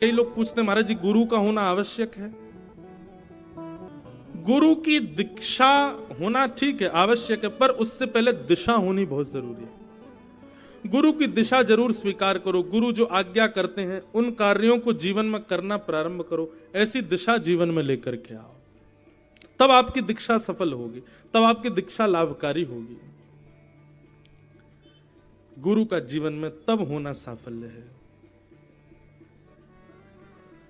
कई लोग पूछते हैं महाराज जी गुरु का होना आवश्यक है। गुरु की दीक्षा होना ठीक है, आवश्यक है, पर उससे पहले दिशा होनी बहुत जरूरी है। गुरु की दिशा जरूर स्वीकार करो। गुरु जो आज्ञा करते हैं उन कार्यों को जीवन में करना प्रारंभ करो। ऐसी दिशा जीवन में लेकर के आओ, तब आपकी दीक्षा सफल होगी, तब आपकी दीक्षा लाभकारी होगी। गुरु का जीवन में तब होना साफल्य है।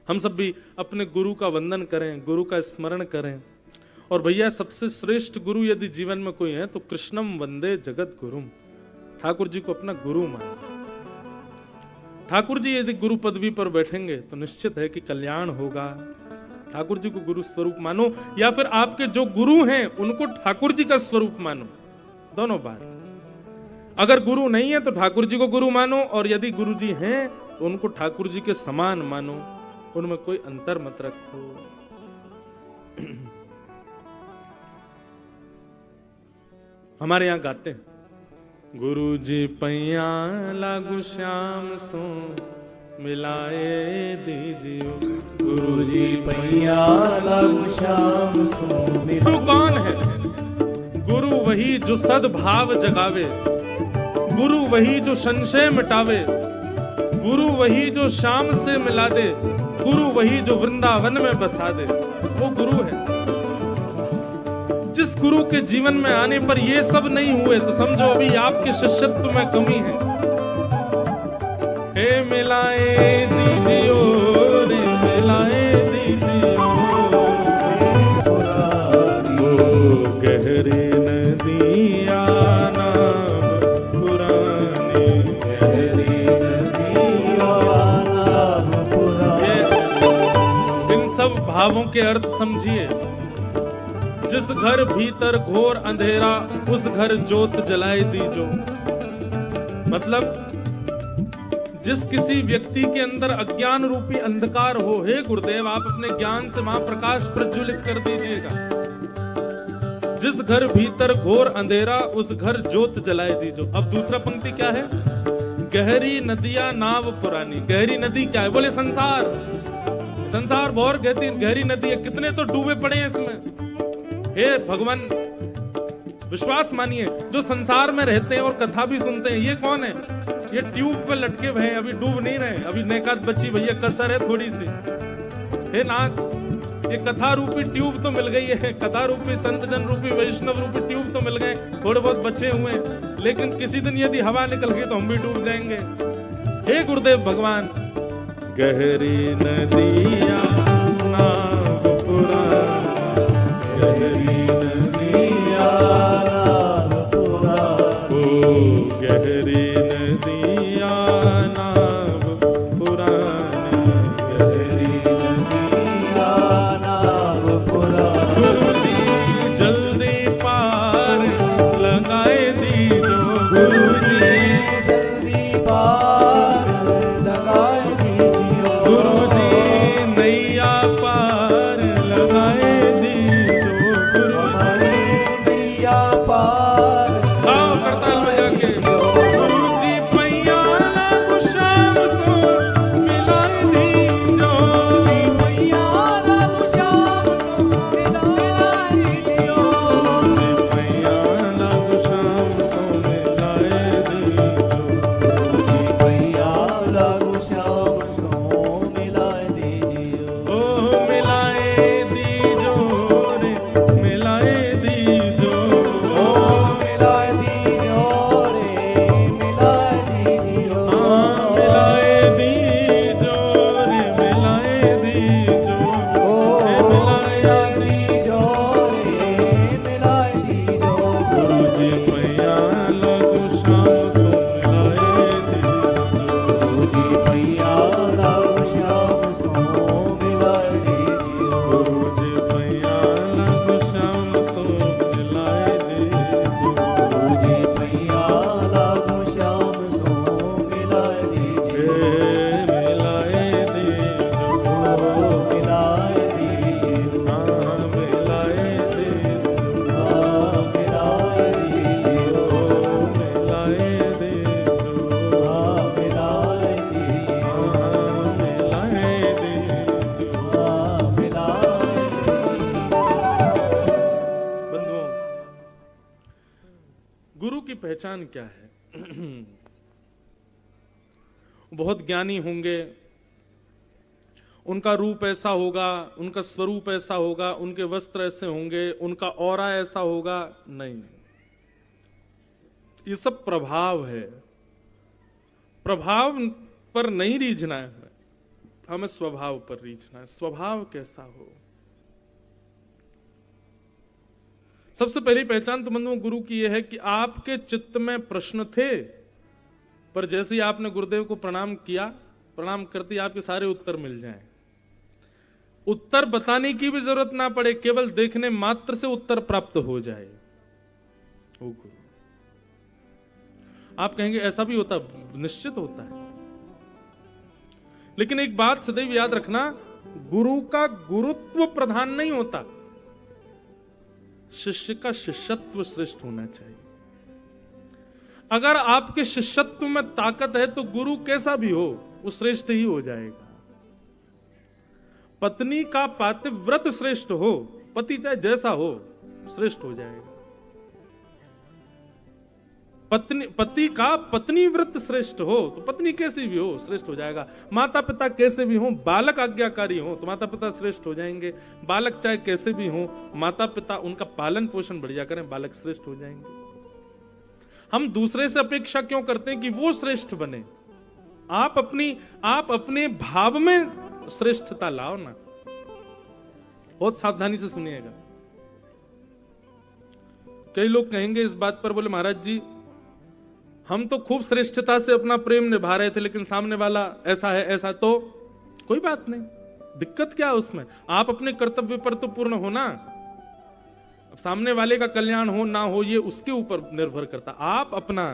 हम सब भी अपने गुरु का वंदन करें, गुरु का स्मरण करें। और भैया सबसे श्रेष्ठ गुरु यदि जीवन में कोई है तो कृष्णम वंदे जगत गुरुम। ठाकुर जी को अपना गुरु मानो। ठाकुर जी यदि गुरु पदवी पर बैठेंगे तो निश्चित है कि कल्याण होगा। ठाकुर जी को गुरु स्वरूप मानो, या फिर आपके जो गुरु हैं उनको ठाकुर जी का स्वरूप मानो। दोनों बात। अगर गुरु नहीं है तो ठाकुर जी को गुरु मानो, और यदि गुरु जी हैं तो उनको ठाकुर जी के समान मानो, उनमें कोई अंतर मत रखो। हमारे यहां गाते हैं, गुरु जी पैया लागू श्याम सो मिलाए दीजियो। गुरु जी पैया लागू श्याम सो। गुरु कौन है? गुरु वही जो सद्भाव जगावे, गुरु वही जो संशय मिटावे, गुरु वही जो शाम से मिला दे, गुरु वही जो वृंदावन में बसा दे। वो गुरु है। जिस गुरु के जीवन में आने पर ये सब नहीं हुए तो समझो अभी आपके शिष्यत्व में कमी है। हे मिलाए दीजियो रे मिलाए दीजियो, वो गहरे नदिया नाम पुरानी, गहरी नदिया नाम पुरानी। इन सब भावों के अर्थ समझिए। जिस घर भीतर घोर अंधेरा उस घर जोत जलाए दीजो। मतलब जिस किसी व्यक्ति के अंदर अज्ञान रूपी अंधकार हो, हे गुरुदेव आप अपने ज्ञान से वहां प्रकाश प्रज्वलित कर दीजिएगा। जिस घर भीतर घोर अंधेरा उस घर जोत जलाए दीजो। अब दूसरा पंक्ति क्या है? गहरी नदियां नाव पुरानी। गहरी नदी क्या है? बोले संसार। संसार बहुत गहरी नदी है, कितने तो डूबे पड़े हैं इसमें। हे भगवान विश्वास मानिए, जो संसार में रहते हैं और कथा भी सुनते हैं, ये कौन है? ये ट्यूब पे लटके हुए हैं, अभी डूब नहीं रहे। अभी नेकात बची भैया, कसर है थोड़ी सी। हे नाथ, ये कथा रूपी ट्यूब तो मिल गई है, कथा रूपी संत जन रूपी वैष्णव रूपी ट्यूब तो मिल गए, थोड़े बहुत बचे हुए हैं, लेकिन किसी दिन यदि हवा निकल गई तो हम भी डूब जाएंगे। हे गुरुदेव भगवान, गहरी नदिया नाव पुरानी, गहरी नदिया नाव पुरानी, ओ गहरी नदिया नाव पुरानी, गहरी नदिया नाव पुरानी। गुरु जी जल्दी पार लगाए दीजो। गुरु जी जल्दी पार लगाए दीजियो। गुरु जी नैया पहचान क्या है? बहुत ज्ञानी होंगे, उनका रूप ऐसा होगा, उनका स्वरूप ऐसा होगा, उनके वस्त्र ऐसे होंगे, उनका ऑरा ऐसा होगा। नहीं, ये सब प्रभाव है। प्रभाव पर नहीं रीझना है, हमें स्वभाव पर रीझना है। स्वभाव कैसा हो? सबसे पहली पहचान तो बंधुओं गुरु की यह है कि आपके चित्त में प्रश्न थे, पर जैसे ही आपने गुरुदेव को प्रणाम किया, प्रणाम करते ही आपके सारे उत्तर मिल जाएं। उत्तर बताने की भी जरूरत ना पड़े, केवल देखने मात्र से उत्तर प्राप्त हो जाए। वो गुरु। आप कहेंगे ऐसा भी होता? निश्चित होता है, लेकिन एक बात सदैव याद रखना, गुरु का गुरुत्व प्रधान नहीं होता, शिष्य का शिष्यत्व श्रेष्ठ होना चाहिए। अगर आपके शिष्यत्व में ताकत है तो गुरु कैसा भी हो वो श्रेष्ठ ही हो जाएगा। पत्नी का पातिव्रत श्रेष्ठ हो, पति चाहे जैसा हो श्रेष्ठ हो जाएगा। पति का पत्नी व्रत श्रेष्ठ हो तो पत्नी कैसी भी हो श्रेष्ठ हो जाएगा। माता पिता कैसे भी हो, बालक आज्ञाकारी हो तो माता पिता श्रेष्ठ हो जाएंगे। बालक चाहे कैसे भी हो, माता पिता उनका पालन पोषण बढ़िया करें, बालक श्रेष्ठ हो जाएंगे। हम दूसरे से अपेक्षा क्यों करते हैं कि वो श्रेष्ठ बने? आप अपने भाव में श्रेष्ठता लाओ ना। बहुत सावधानी से सुनिएगा। कई लोग कहेंगे इस बात पर, बोले महाराज जी हम तो खूब श्रेष्ठता से अपना प्रेम निभा रहे थे, लेकिन सामने वाला ऐसा है ऐसा। तो कोई बात नहीं, दिक्कत क्या है उसमें? आप अपने कर्तव्य पर तो पूर्ण हो ना। अब सामने वाले का कल्याण हो ना हो ये उसके ऊपर निर्भर करता, आप अपना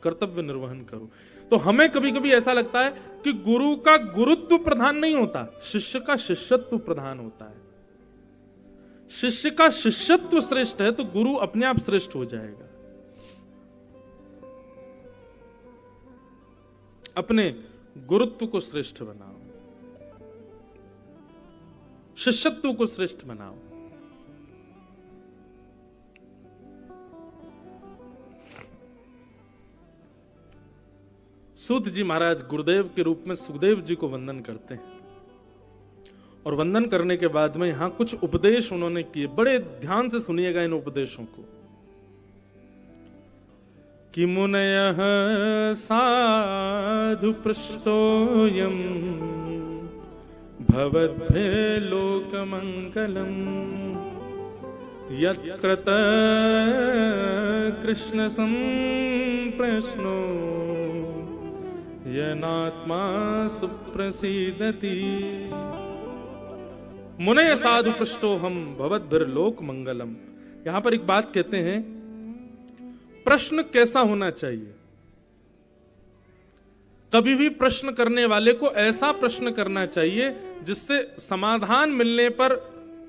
कर्तव्य निर्वहन करो। तो हमें कभी कभी ऐसा लगता है कि गुरु का गुरुत्व प्रधान नहीं होता, शिष्य का शिष्यत्व प्रधान होता है। शिष्य का शिष्यत्व श्रेष्ठ है तो गुरु अपने आप श्रेष्ठ हो जाएगा। अपने गुरुत्व को श्रेष्ठ बनाओ, शिष्यत्व को श्रेष्ठ बनाओ। सूत जी महाराज गुरुदेव के रूप में सुखदेव जी को वंदन करते हैं, और वंदन करने के बाद में यहां कुछ उपदेश उन्होंने किए। बड़े ध्यान से सुनिएगा इन उपदेशों को। कि मुनयः साधु पृष्टोऽयं भवद्भिः लोकमङ्गलम् यत्कृत कृष्ण संप्रश्नो येनात्मा सुप्रसीदति। मुनय साधु पृष्टोऽहं भवद्भिर्लोक मंगलम। यहां पर एक बात कहते हैं, प्रश्न कैसा होना चाहिए? कभी भी प्रश्न करने वाले को ऐसा प्रश्न करना चाहिए जिससे समाधान मिलने पर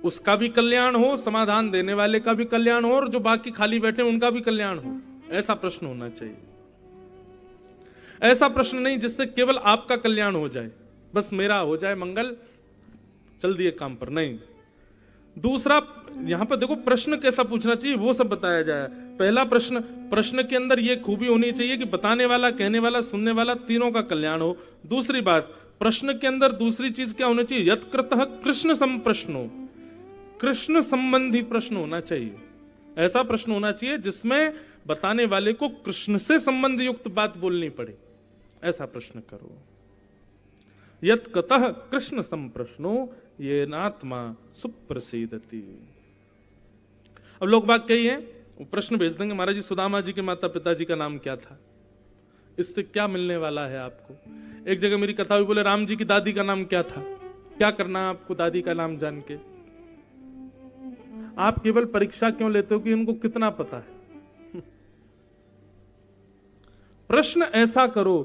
उसका भी कल्याण हो, समाधान देने वाले का भी कल्याण हो, और जो बाकी खाली बैठे उनका भी कल्याण हो। ऐसा प्रश्न होना चाहिए। ऐसा प्रश्न नहीं जिससे केवल आपका कल्याण हो जाए, बस मेरा हो जाए मंगल, चल दिए काम पर। नहीं। दूसरा, यहां पर देखो प्रश्न कैसा पूछना चाहिए वो सब बताया जाए। पहला प्रश्न के अंदर यह खूबी होनी चाहिए कि बताने वाला, कहने वाला, सुनने वाला तीनों का कल्याण हो। दूसरी बात, प्रश्न के अंदर दूसरी चीज क्या होनी चाहिए? यत्कृतः कृष्ण संप्रश्नो, कृष्ण संबंधी प्रश्न होना चाहिए। ऐसा प्रश्न होना चाहिए जिसमें बताने वाले को कृष्ण से संबंध युक्त बात बोलनी पड़े, ऐसा प्रश्न करो। यत्कृतः कृष्ण संप्रश्नो येनात्मा सुप्रसीदति। अब लोग बात कही है, वो प्रश्न भेज देंगे, महाराज जी सुदामा जी के माता पिताजी का नाम क्या था? इससे क्या मिलने वाला है आपको? एक जगह मेरी कथा हुई, बोले राम जी की दादी का नाम क्या था? क्या करना आपको दादी का नाम जान के? आप केवल परीक्षा क्यों लेते हो कि इनको कितना पता है? प्रश्न ऐसा करो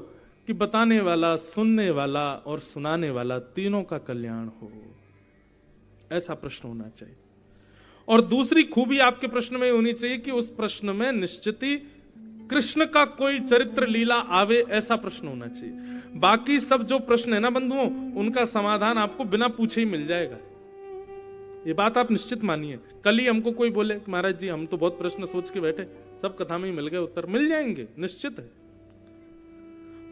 कि बताने वाला, सुनने वाला और सुनाने वाला तीनों का कल्याण हो। ऐसा प्रश्न होना चाहिए। और दूसरी खूबी आपके प्रश्न में होनी चाहिए कि उस प्रश्न में निश्चित ही कृष्ण का कोई चरित्र लीला आवे, ऐसा प्रश्न होना चाहिए। बाकी सब जो प्रश्न है ना बंधुओं, उनका समाधान आपको बिना पूछे ही मिल जाएगा। ये बात आप निश्चित मानिए। कल ही हमको कोई बोले कि महाराज जी हम तो बहुत प्रश्न सोच के बैठे, सब कथा में ही मिल गए उत्तर, मिल जाएंगे निश्चित है।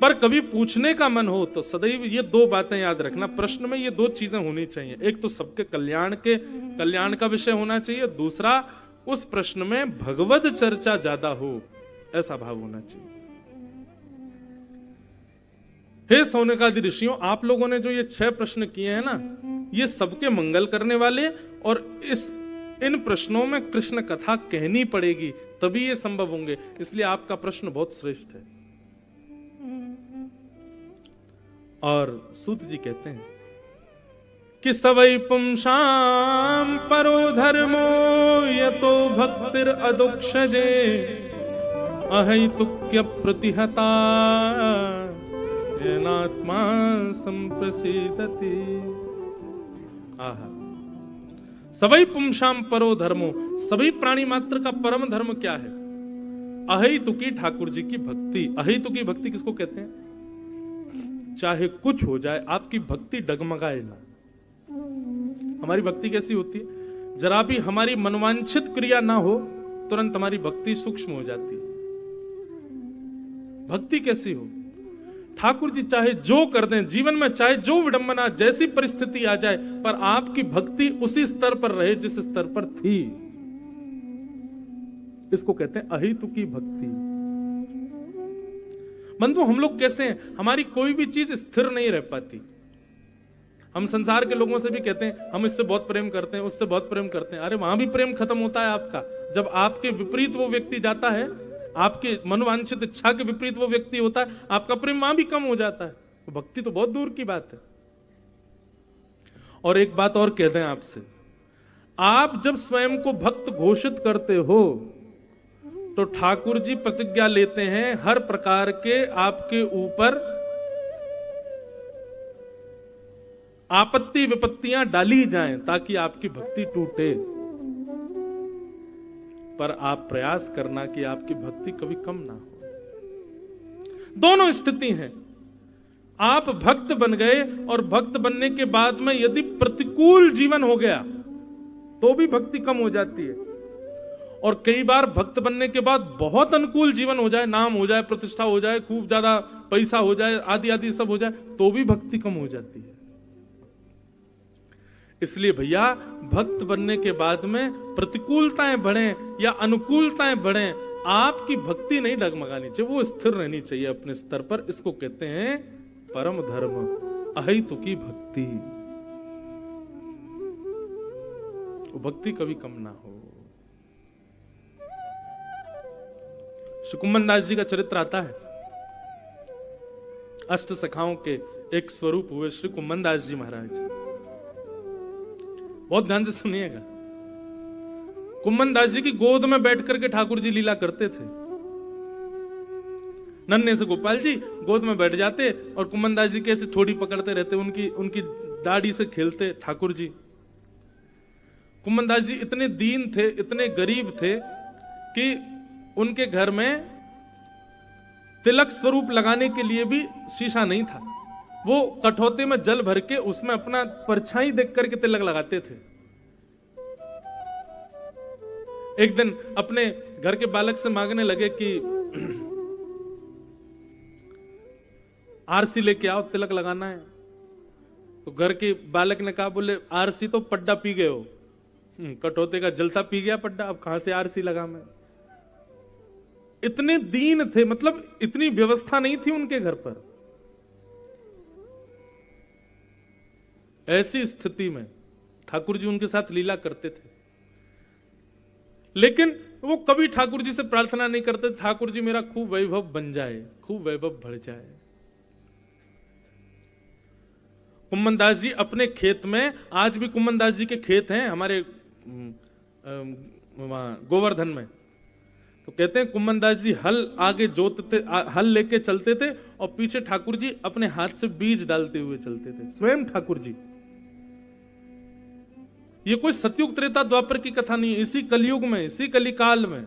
पर कभी पूछने का मन हो तो सदैव ये दो बातें याद रखना, प्रश्न में ये दो चीजें होनी चाहिए। एक तो सबके कल्याण का विषय होना चाहिए, दूसरा उस प्रश्न में भगवद चर्चा ज्यादा हो, ऐसा भाव होना चाहिए। हे सौनकादि ऋषियों, आप लोगों ने जो ये 6 प्रश्न किए हैं ना, ये सबके मंगल करने वाले, और इन प्रश्नों में कृष्ण कथा कहनी पड़ेगी तभी ये संभव होंगे, इसलिए आपका प्रश्न बहुत श्रेष्ठ है। और सूत जी कहते हैं कि सवै पुंसाम परो धर्मो यतो भक्तिर अदुक्षजे अहैतुक्य प्रतिहता येनात्मा संप्रसीदति। आहा, सवै पुंसाम परो धर्मो, सभी प्राणी मात्र का परम धर्म क्या है? अहैतुकी ठाकुर जी की भक्ति। अहैतुकी भक्ति किसको कहते हैं? चाहे कुछ हो जाए आपकी भक्ति डगमगाए ना। हमारी भक्ति कैसी होती है? जरा भी हमारी मनवांछित क्रिया ना हो तुरंत हमारी भक्ति सूक्ष्म हो जाती है। भक्ति कैसी हो? ठाकुर जी चाहे जो कर दें जीवन में, चाहे जो विडंबना जैसी परिस्थिति आ जाए, पर आपकी भक्ति उसी स्तर पर रहे जिस स्तर पर थी। इसको कहते हैं अहेतुकी भक्ति। बंधु, हम लोग कैसे हैं? हमारी कोई भी चीज स्थिर नहीं रह पाती। हम संसार के लोगों से भी कहते हैं हम इससे बहुत प्रेम करते हैं, उससे बहुत प्रेम करते हैं। अरे वहां भी प्रेम खत्म होता है आपका जब आपके विपरीत वो व्यक्ति जाता है, आपके मनोवांछित इच्छा के विपरीत वो व्यक्ति होता है, आपका प्रेम वहां भी कम हो जाता है। तो भक्ति तो बहुत दूर की बात है। और एक बात और कह दें आपसे, आप जब स्वयं को भक्त घोषित करते हो तो ठाकुर जी प्रतिज्ञा लेते हैं हर प्रकार के आपके ऊपर आपत्ति विपत्तियां डाली जाएं ताकि आपकी भक्ति टूटे। पर आप प्रयास करना कि आपकी भक्ति कभी कम ना हो। दोनों स्थिति हैं। आप भक्त बन गए और भक्त बनने के बाद में यदि प्रतिकूल जीवन हो गया तो भी भक्ति कम हो जाती है। और कई बार भक्त बनने के बाद बहुत अनुकूल जीवन हो जाए, नाम हो जाए, प्रतिष्ठा हो जाए, खूब ज्यादा पैसा हो जाए, आदि आदि सब हो जाए, तो भी भक्ति कम हो जाती है। इसलिए भैया, भक्त बनने के बाद में प्रतिकूलताएं बढ़े या अनुकूलताएं बढ़े, आपकी भक्ति नहीं डगमगानी चाहिए, वो स्थिर रहनी चाहिए अपने स्तर पर। इसको कहते हैं परम धर्म, अहेतुकी भक्ति। वो भक्ति कभी कम ना हो। श्री कुम्मन दास जी का चरित्र आता है। अष्ट सखाओं के एक स्वरूप हुए श्री कुम्मन दास जी महाराज। बहुत ध्यान से सुनिएगा। कुम्मन दास जी की गोद में बैठ करके ठाकुर जी लीला करते थे। नन्हे से गोपाल जी गोद में बैठ जाते और कुम्मन दास जी कैसे ठोड़ी पकड़ते रहते, उनकी दाढ़ी से खेलते ठाकुर जी। कुम्मन दास जी इतने दीन थे, इतने गरीब थे कि उनके घर में तिलक स्वरूप लगाने के लिए भी शीशा नहीं था। वो कठौते में जल भर के उसमें अपना परछाई देख करके तिलक लगाते थे। एक दिन अपने घर के बालक से मांगने लगे कि आरसी लेके आओ, तिलक लगाना है। तो घर के बालक ने कहा, बोले आरसी तो पड्डा पी गए हो, कठौते का जलता पी गया पड्डा, अब कहां से आरसी लगा मैं। इतने दीन थे, मतलब इतनी व्यवस्था नहीं थी उनके घर पर। ऐसी स्थिति में ठाकुर जी उनके साथ लीला करते थे, लेकिन वो कभी ठाकुर जी से प्रार्थना नहीं करते ठाकुर जी मेरा खूब वैभव बन जाए, खूब वैभव बढ़ जाए। कुम्मन दास जी अपने खेत में, आज भी कुम्मन दास जी के खेत हैं हमारे वहां गोवर्धन में, तो कहते हैं कुम्मन दास जी हल आगे जोतते, हल लेके चलते थे और पीछे ठाकुर जी अपने हाथ से बीज डालते हुए चलते थे, स्वयं ठाकुर जी। ये कोई सतयुग त्रेता द्वापर की कथा नहीं है, इसी कलयुग में, इसी कलिकाल में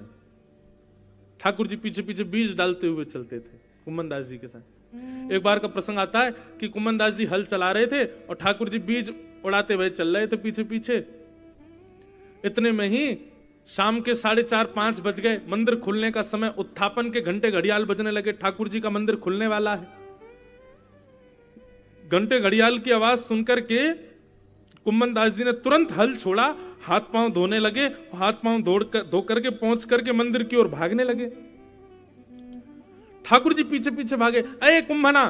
ठाकुर जी पीछे पीछे बीज डालते हुए चलते थे कुम्मन दास जी के साथ। एक बार का प्रसंग आता है कि कुम्मन दास जी हल चला रहे थे और ठाकुर जी बीज उड़ाते हुए चल रहे थे पीछे पीछे। इतने में ही शाम के 4:30-5 बज गए। मंदिर खुलने का समय, उत्थापन के घंटे घड़ियाल बजने लगे। ठाकुर जी का मंदिर खुलने वाला है। घंटे घड़ियाल की आवाज सुनकर के कुम्मन दास जी ने तुरंत हल छोड़ा, हाथ पांव धोने लगे। हाथ पांव धो करके पहुंच करके मंदिर की ओर भागने लगे। ठाकुर जी पीछे पीछे भागे। अरे कुंभना,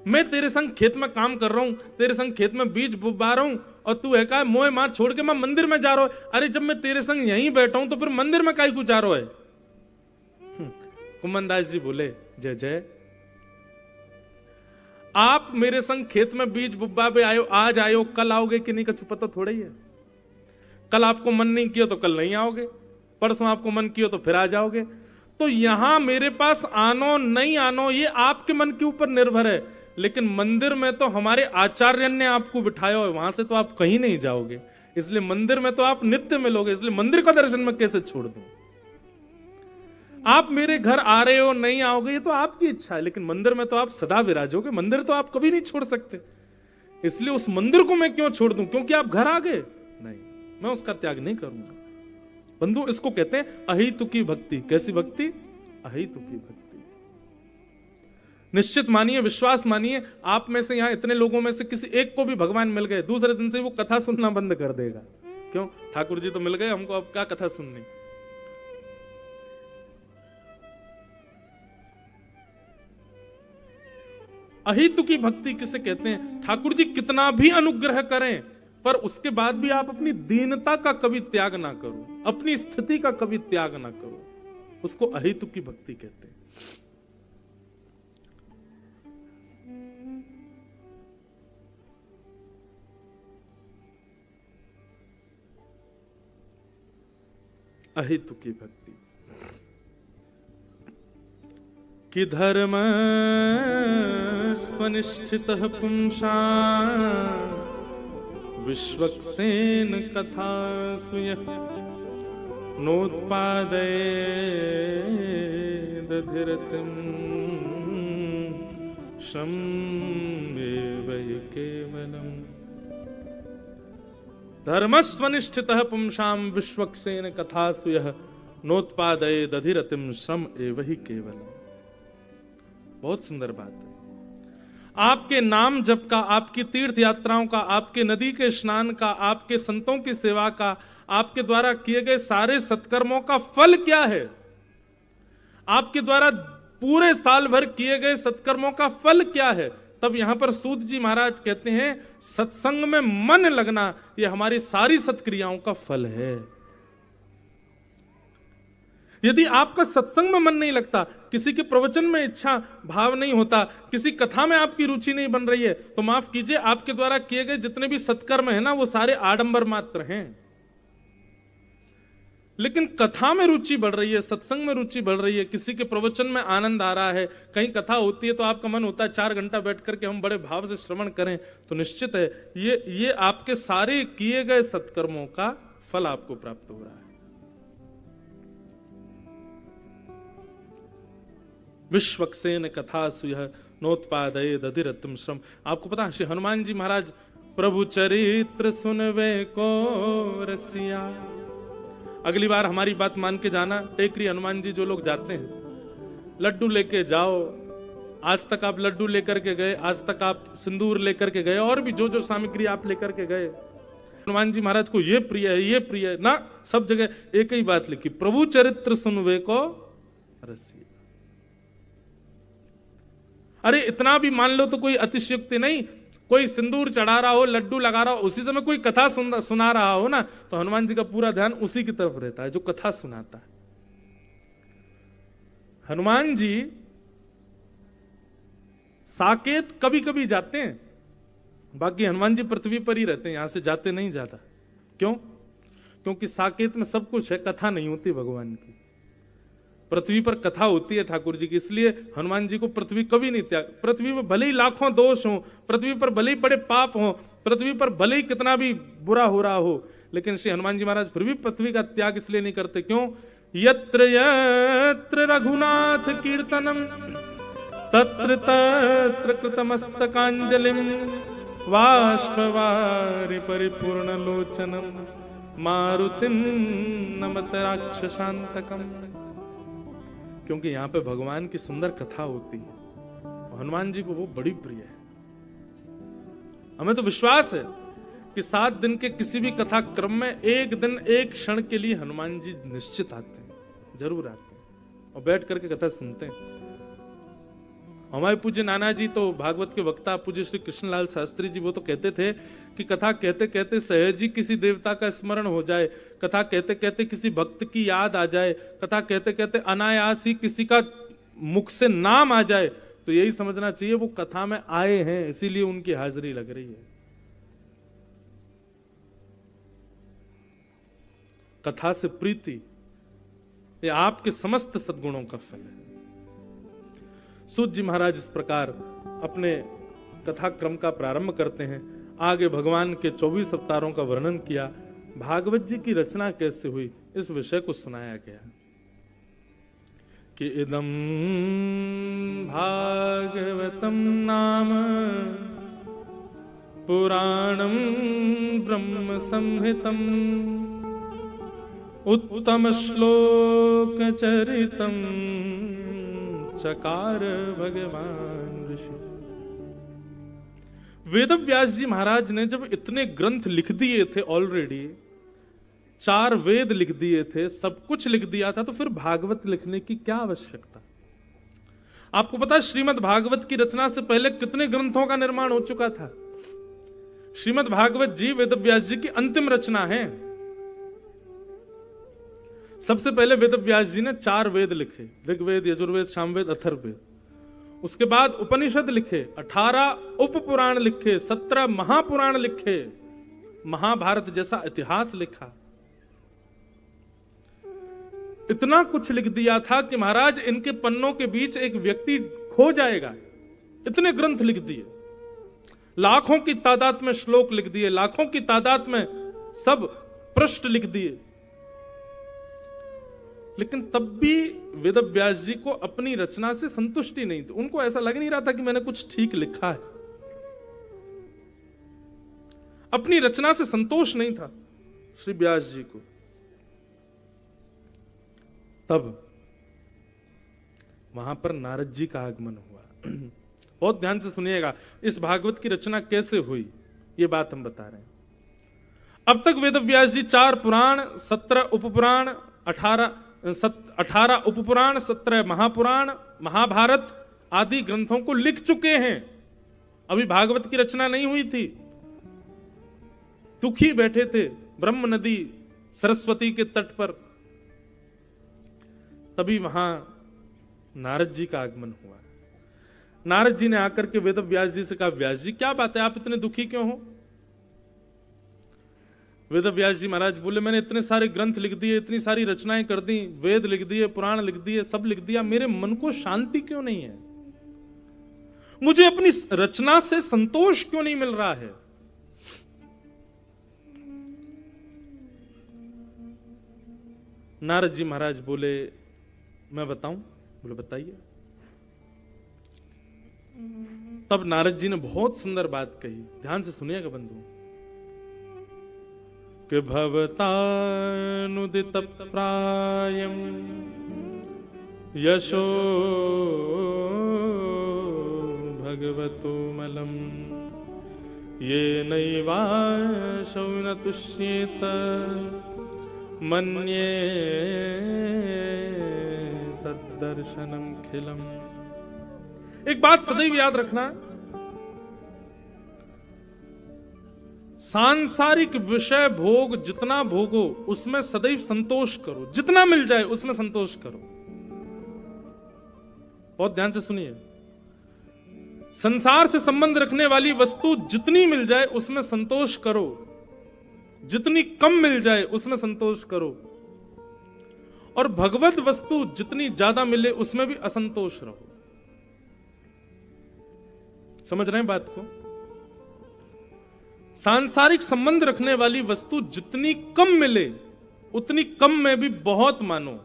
मैं तेरे संग खेत में काम कर रहा हूं, तेरे संग खेत में बीज बुबा रहा हूं, और तू है का मोह मार छोड़ के मैं मंदिर में जा रहा हूं। अरे जब मैं तेरे संग यहीं बैठा हूं तो फिर मंदिर में काहे को जा रहा है? कुम्मन दास जी बोले, जय जय, आप मेरे संग खेत में बीज बुब्बा पे आयो, आज आयो, कल आओगे कि नहीं कछु पता थोड़ा ही है। कल आपको मन नहीं किया तो कल नहीं आओगे, परसों आपको मन किया तो फिर आ जाओगे। तो यहां मेरे पास आनो नहीं आनो ये आपके मन के ऊपर निर्भर है, लेकिन मंदिर में तो हमारे आचार्य ने आपको बिठाया है, वहां से तो आप कहीं नहीं जाओगे। इसलिए मंदिर में तो आप नित्य मिलोगे, इसलिए मंदिर का दर्शन मैं कैसे छोड़ दूं? आप मेरे घर आ रहे हो, नहीं आओगे, ये तो आपकी इच्छा है, लेकिन मंदिर में तो आप सदा विराजोगे। मंदिर तो आप कभी नहीं छोड़ सकते, इसलिए उस मंदिर को मैं क्यों छोड़ दूं? क्योंकि आप घर आ गए? नहीं, मैं उसका त्याग नहीं करूंगा। बंधु, इसको कहते हैं अहितु की भक्ति। कैसी भक्ति? अहितु की भक्ति। निश्चित मानिए, विश्वास मानिए, आप में से यहां इतने लोगों में से किसी एक को भी भगवान मिल गए, दूसरे दिन से वो कथा सुनना बंद कर देगा। क्यों? ठाकुर जी तो मिल गए हमको, अब क्या कथा सुननी? अहितु की भक्ति किसे कहते हैं? ठाकुर जी कितना भी अनुग्रह करें, पर उसके बाद भी आप अपनी दीनता का कभी त्याग ना करो, अपनी स्थिति का कभी त्याग ना करो, उसको अहितु की भक्ति कहते हैं। अहितु की भक्ति कि धर्म स्वनिष्ठितः पुंसा विश्वक्सेन कथा सुयः नोत्पादयेदधिरतिं श्रमेव हि केवलम्। धर्मस्वनिष्ठितः पुंसां विश्वक्सेन कथा सुयः नोत्पादयेदधिरतिं श्रम एव हि केवलम्। बहुत सुंदर बात है। आपके नाम जप का, आपकी तीर्थ यात्राओं का, आपके नदी के स्नान का, आपके संतों की सेवा का, आपके द्वारा किए गए सारे सत्कर्मों का फल क्या है? आपके द्वारा पूरे साल भर किए गए सत्कर्मों का फल क्या है? तब यहां पर सूत जी महाराज कहते हैं, सत्संग में मन लगना यह हमारी सारी सत्क्रियाओं का फल है। यदि आपका सत्संग में मन नहीं लगता, किसी के प्रवचन में इच्छा भाव नहीं होता, किसी कथा में आपकी रुचि नहीं बन रही है, तो माफ कीजिए, आपके द्वारा किए गए जितने भी सत्कर्म है ना, वो सारे आडंबर मात्र हैं। लेकिन कथा में रुचि बढ़ रही है, सत्संग में रुचि बढ़ रही है, किसी के प्रवचन में आनंद आ रहा है, कहीं कथा होती है तो आपका मन होता है 4 घंटा बैठ करके हम बड़े भाव से श्रवण करें, तो निश्चित है ये आपके सारे किए गए सत्कर्मों का फल आपको प्राप्त हो रहा है। विश्वक्सेन कथा सुयः नोत्पादयेदधिरतिं श्रम। आपको पता है श्री हनुमान जी महाराज, प्रभु चरित्र सुनवे को रसिया। अगली बार हमारी बात मान के जाना, टेकरी हनुमान जी जो लोग जाते हैं, लड्डू लेके जाओ। आज तक आप लड्डू लेकर के गए, आज तक आप सिंदूर लेकर के गए, और भी जो जो सामग्री आप लेकर के गए, हनुमान जी महाराज को ये प्रिय है, ये प्रिय है ना, सब जगह एक ही बात लिखी, प्रभु चरित्र सुनवे को रसिया। अरे इतना भी मान लो तो कोई अतिशयोक्ति नहीं। कोई सिंदूर चढ़ा रहा हो, लड्डू लगा रहा हो, उसी समय कोई कथा सुना रहा हो ना, तो हनुमान जी का पूरा ध्यान उसी की तरफ रहता है जो कथा सुनाता है। हनुमान जी साकेत कभी कभी जाते हैं, बाकी हनुमान जी पृथ्वी पर ही रहते हैं, यहां से जाते नहीं जाता। क्यों? क्योंकि साकेत में सब कुछ है, कथा नहीं होती भगवान की। पृथ्वी पर कथा होती है ठाकुर जी की, इसलिए हनुमान जी को पृथ्वी कभी नहीं त्याग। पृथ्वी पर भले ही लाखों दोष हो, पृथ्वी पर भले ही बड़े पाप हो, पृथ्वी पर भले ही कितना भी बुरा हो रहा हो, लेकिन श्री हनुमान जी महाराज फिर भी पृथ्वी का त्याग इसलिए नहीं करते। क्यों? यत्र यत्र रघुनाथ कीर्तनम तत्र तत्र कृतमस्तकांजलिम बाष्पवारि परिपूर्ण लोचनम मारुतिम नमत राक्षसांतकम। क्योंकि यहाँ पे भगवान की सुंदर कथा होती है, हनुमान जी को वो बड़ी प्रिय है। हमें तो विश्वास है कि 7 दिन के किसी भी कथा क्रम में एक दिन एक क्षण के लिए हनुमान जी निश्चित आते हैं, जरूर आते हैं और बैठ करके कथा सुनते हैं। हमारे पूज्य नाना जी तो भागवत के वक्ता पूज्य श्री कृष्णलाल शास्त्री जी, वो तो कहते थे कि कथा कहते कहते सहज ही किसी देवता का स्मरण हो जाए, कथा कहते कहते किसी भक्त की याद आ जाए, कथा कहते कहते अनायास ही किसी का मुख से नाम आ जाए, तो यही समझना चाहिए वो कथा में आए हैं, इसीलिए उनकी हाजिरी लग रही है। कथा से प्रीति ये आपके समस्त सद्गुणों का फल है। सूत जी महाराज इस प्रकार अपने कथा क्रम का प्रारंभ करते हैं। आगे भगवान के 24 अवतारों का वर्णन किया, भागवत जी की रचना कैसे हुई इस विषय को सुनाया गया कि इदम भागवतम नाम पुराणम ब्रह्म संहितम उत्तम श्लोक चरितम चकार भगवान ऋषि। वेद व्यास जी महाराज ने जब इतने ग्रंथ लिख दिए थे, ऑलरेडी 4 वेद लिख दिए थे, सब कुछ लिख दिया था, तो फिर भागवत लिखने की क्या आवश्यकता। आपको पता है श्रीमद् भागवत की रचना से पहले कितने ग्रंथों का निर्माण हो चुका था। श्रीमद् भागवत जी वेद व्यास जी की अंतिम रचना है। सबसे पहले वेद व्यास जी ने 4 वेद लिखे, ऋग्वेद, यजुर्वेद, सामवेद, अथर्ववेद। उसके बाद उपनिषद लिखे, 18 उपपुराण लिखे, 17 महापुराण लिखे, महाभारत जैसा इतिहास लिखा। इतना कुछ लिख दिया था कि महाराज इनके पन्नों के बीच एक व्यक्ति खो जाएगा, इतने ग्रंथ लिख दिए। लाखों की तादाद में श्लोक लिख दिए, लाखों की तादाद में सब पृष्ठ लिख दिए। लेकिन तब भी वेद व्यास जी को अपनी रचना से संतुष्टि नहीं थी। उनको ऐसा लग नहीं रहा था कि मैंने कुछ ठीक लिखा है। अपनी रचना से संतोष नहीं था श्री व्यास जी को। तब वहां पर नारद जी का आगमन हुआ। बहुत ध्यान से सुनिएगा, इस भागवत की रचना कैसे हुई ये बात हम बता रहे हैं। अब तक वेद व्यास जी 4 पुराण, 17 उपपुराण, 18 उपपुराण, 17 महापुराण, महाभारत आदि ग्रंथों को लिख चुके हैं। अभी भागवत की रचना नहीं हुई थी। दुखी बैठे थे ब्रह्म नदी सरस्वती के तट पर, तभी वहां नारद जी का आगमन हुआ। नारद जी ने आकर के वेद व्यास जी से कहा, व्यास जी क्या बात है, आप इतने दुखी क्यों हो। वेद व्यास जी महाराज बोले, मैंने इतने सारे ग्रंथ लिख दिए, इतनी सारी रचनाएं कर दी, वेद लिख दिए, पुराण लिख दिए, सब लिख दिया, मेरे मन को शांति क्यों नहीं है, मुझे अपनी रचना से संतोष क्यों नहीं मिल रहा है। नारद जी महाराज बोले, मैं बताऊं। बोले बताइए। तब नारद जी ने बहुत सुंदर बात कही, ध्यान से सुनिएगा बंधु, कि भवतानुदित प्रायम यशो भगवतो मलम ये नैवाशो न तुष्येत मन्ये तद्दर्शनम खिलम। एक बात सदैव याद रखना, सांसारिक विषय भोग जितना भोगो उसमें सदैव संतोष करो, जितना मिल जाए उसमें संतोष करो। बहुत ध्यान से सुनिए, संसार से संबंध रखने वाली वस्तु जितनी मिल जाए उसमें संतोष करो, जितनी कम मिल जाए उसमें संतोष करो, और भगवत वस्तु जितनी ज्यादा मिले उसमें भी असंतोष रहो। समझ रहे हैं बात को। सांसारिक संबंध रखने वाली वस्तु जितनी कम मिले उतनी कम में भी बहुत मानो,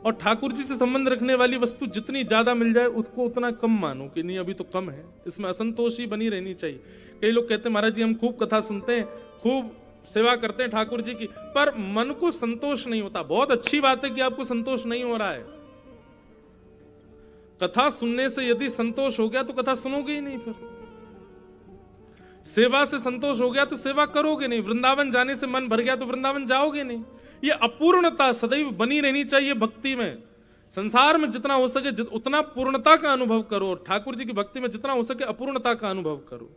और ठाकुर जी से संबंध रखने वाली वस्तु जितनी ज्यादा मिल जाए उसको उतना कम मानो कि नहीं अभी तो कम है, इसमें असंतोष ही बनी रहनी चाहिए। कई लोग कहते हैं महाराज जी हम खूब कथा सुनते हैं, खूब सेवा करते हैं ठाकुर जी की, पर मन को संतोष नहीं होता। बहुत अच्छी बात है कि आपको संतोष नहीं हो रहा है। कथा सुनने से यदि संतोष हो गया तो कथा सुनोगे ही नहीं, फिर सेवा से संतोष हो गया तो सेवा करोगे नहीं, वृंदावन जाने से मन भर गया तो वृंदावन जाओगे नहीं। ये अपूर्णता सदैव बनी रहनी चाहिए भक्ति में। संसार में जितना हो सके उतना पूर्णता का अनुभव करो, और ठाकुर जी की भक्ति में जितना हो सके अपूर्णता का अनुभव करो।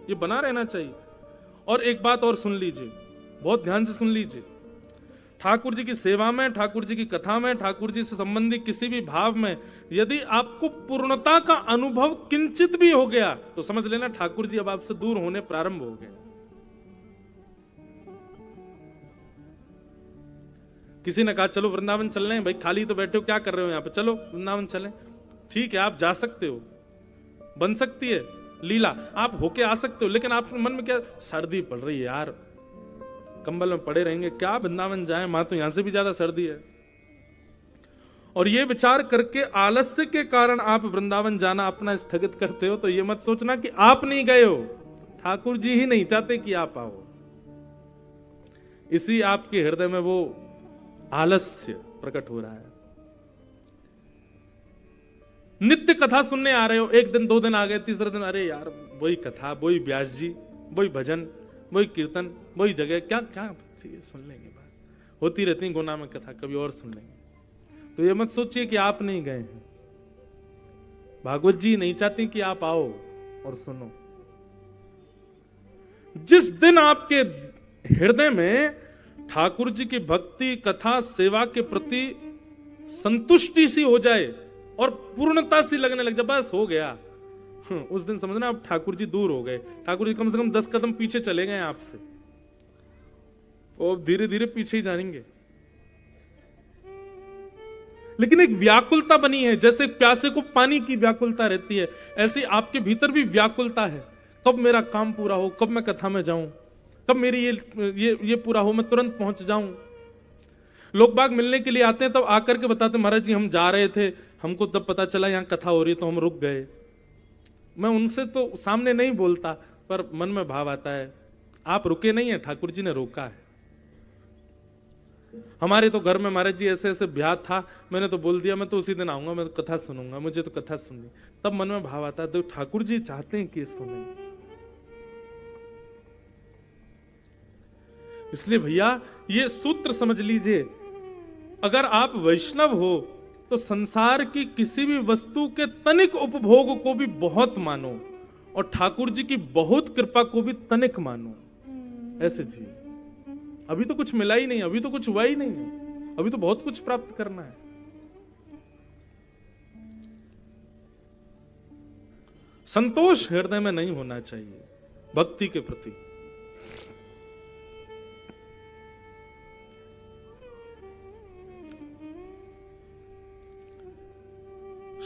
ये बना रहना चाहिए। और एक बात और सुन लीजिए, बहुत ध्यान से सुन लीजिए। ठाकुर जी की सेवा में, ठाकुर जी की कथा में, ठाकुर जी से संबंधित किसी भी भाव में यदि आपको पूर्णता का अनुभव किंचित भी हो गया तो समझ लेना ठाकुर जी अब आपसे दूर होने प्रारंभ हो गए। किसी ने कहा चलो वृंदावन चल रहे हैं, भाई खाली तो बैठे हो, क्या कर रहे हो यहां पे, चलो वृंदावन चलें। ठीक है, आप जा सकते हो, बन सकती है लीला, आप होके आ सकते हो, लेकिन आपके मन में क्या, सर्दी पड़ रही है यार, कंबल में पड़े रहेंगे, क्या वृंदावन जाएं, मां तो यहां से भी ज्यादा सर्दी है। और ये विचार करके आलस्य के कारण आप वृंदावन जाना अपना स्थगित करते हो, तो ये मत सोचना कि आप नहीं गए हो, ठाकुर जी ही नहीं चाहते कि आप आओ। इसी आपके हृदय में वो आलस्य प्रकट हो रहा है। नित्य कथा सुनने आ रहे हो, एक दिन 2 दिन आ गए, तीसरे दिन अरे यार वही कथा, वही व्यास जी, वही भजन, वही कीर्तन, वही जगह, क्या क्या चाहिए, सुन लेंगे, बात होती रहती गुना में कथा, कभी और सुन लेंगे। तो ये मत सोचिए कि आप नहीं गए हैं, भागवत जी नहीं चाहती कि आप आओ और सुनो। जिस दिन आपके हृदय में ठाकुर जी की भक्ति, कथा, सेवा के प्रति संतुष्टि सी हो जाए और पूर्णता सी लगने लग जाए, बस हो गया, उस दिन समझना अब ठाकुर जी दूर हो गए। ठाकुर जी कम से कम 10 कदम पीछे चले गए आपसे, और धीरे धीरे पीछे ही जाएंगे। लेकिन एक व्याकुलता बनी है, जैसे प्यासे को पानी की व्याकुलता रहती है, ऐसी आपके भीतर भी व्याकुलता है। कब मेरा काम पूरा हो, कब मैं कथा में जाऊं, कब मेरी ये पूरा हो, मैं तुरंत पहुंच जाऊं। लोग बाग मिलने के लिए आते हैं, तब आकर के बताते महाराज जी हम जा रहे थे, हमको तब पता चला यहाँ कथा हो रही है तो हम रुक गए। मैं उनसे तो सामने नहीं बोलता, पर मन में भाव आता है आप रुके नहीं है, ठाकुर जी ने रोका है। हमारे तो घर में महाराज जी ऐसे ऐसे ब्याह था, मैंने तो बोल दिया मैं तो उसी दिन आऊंगा, मैं तो कथा सुनूंगा, मुझे तो कथा सुननी। तब मन में भाव आता है तो ठाकुर जी चाहते हैं कि सुने। इसलिए भैया ये सूत्र समझ लीजिए, अगर आप वैष्णव हो तो संसार की किसी भी वस्तु के तनिक उपभोग को भी बहुत मानो, और ठाकुर जी की बहुत कृपा को भी तनिक मानो, ऐसे जी। अभी तो कुछ मिला ही नहीं, अभी तो कुछ हुआ ही नहीं है, अभी तो बहुत कुछ प्राप्त करना है। संतोष हृदय में नहीं होना चाहिए भक्ति के प्रति।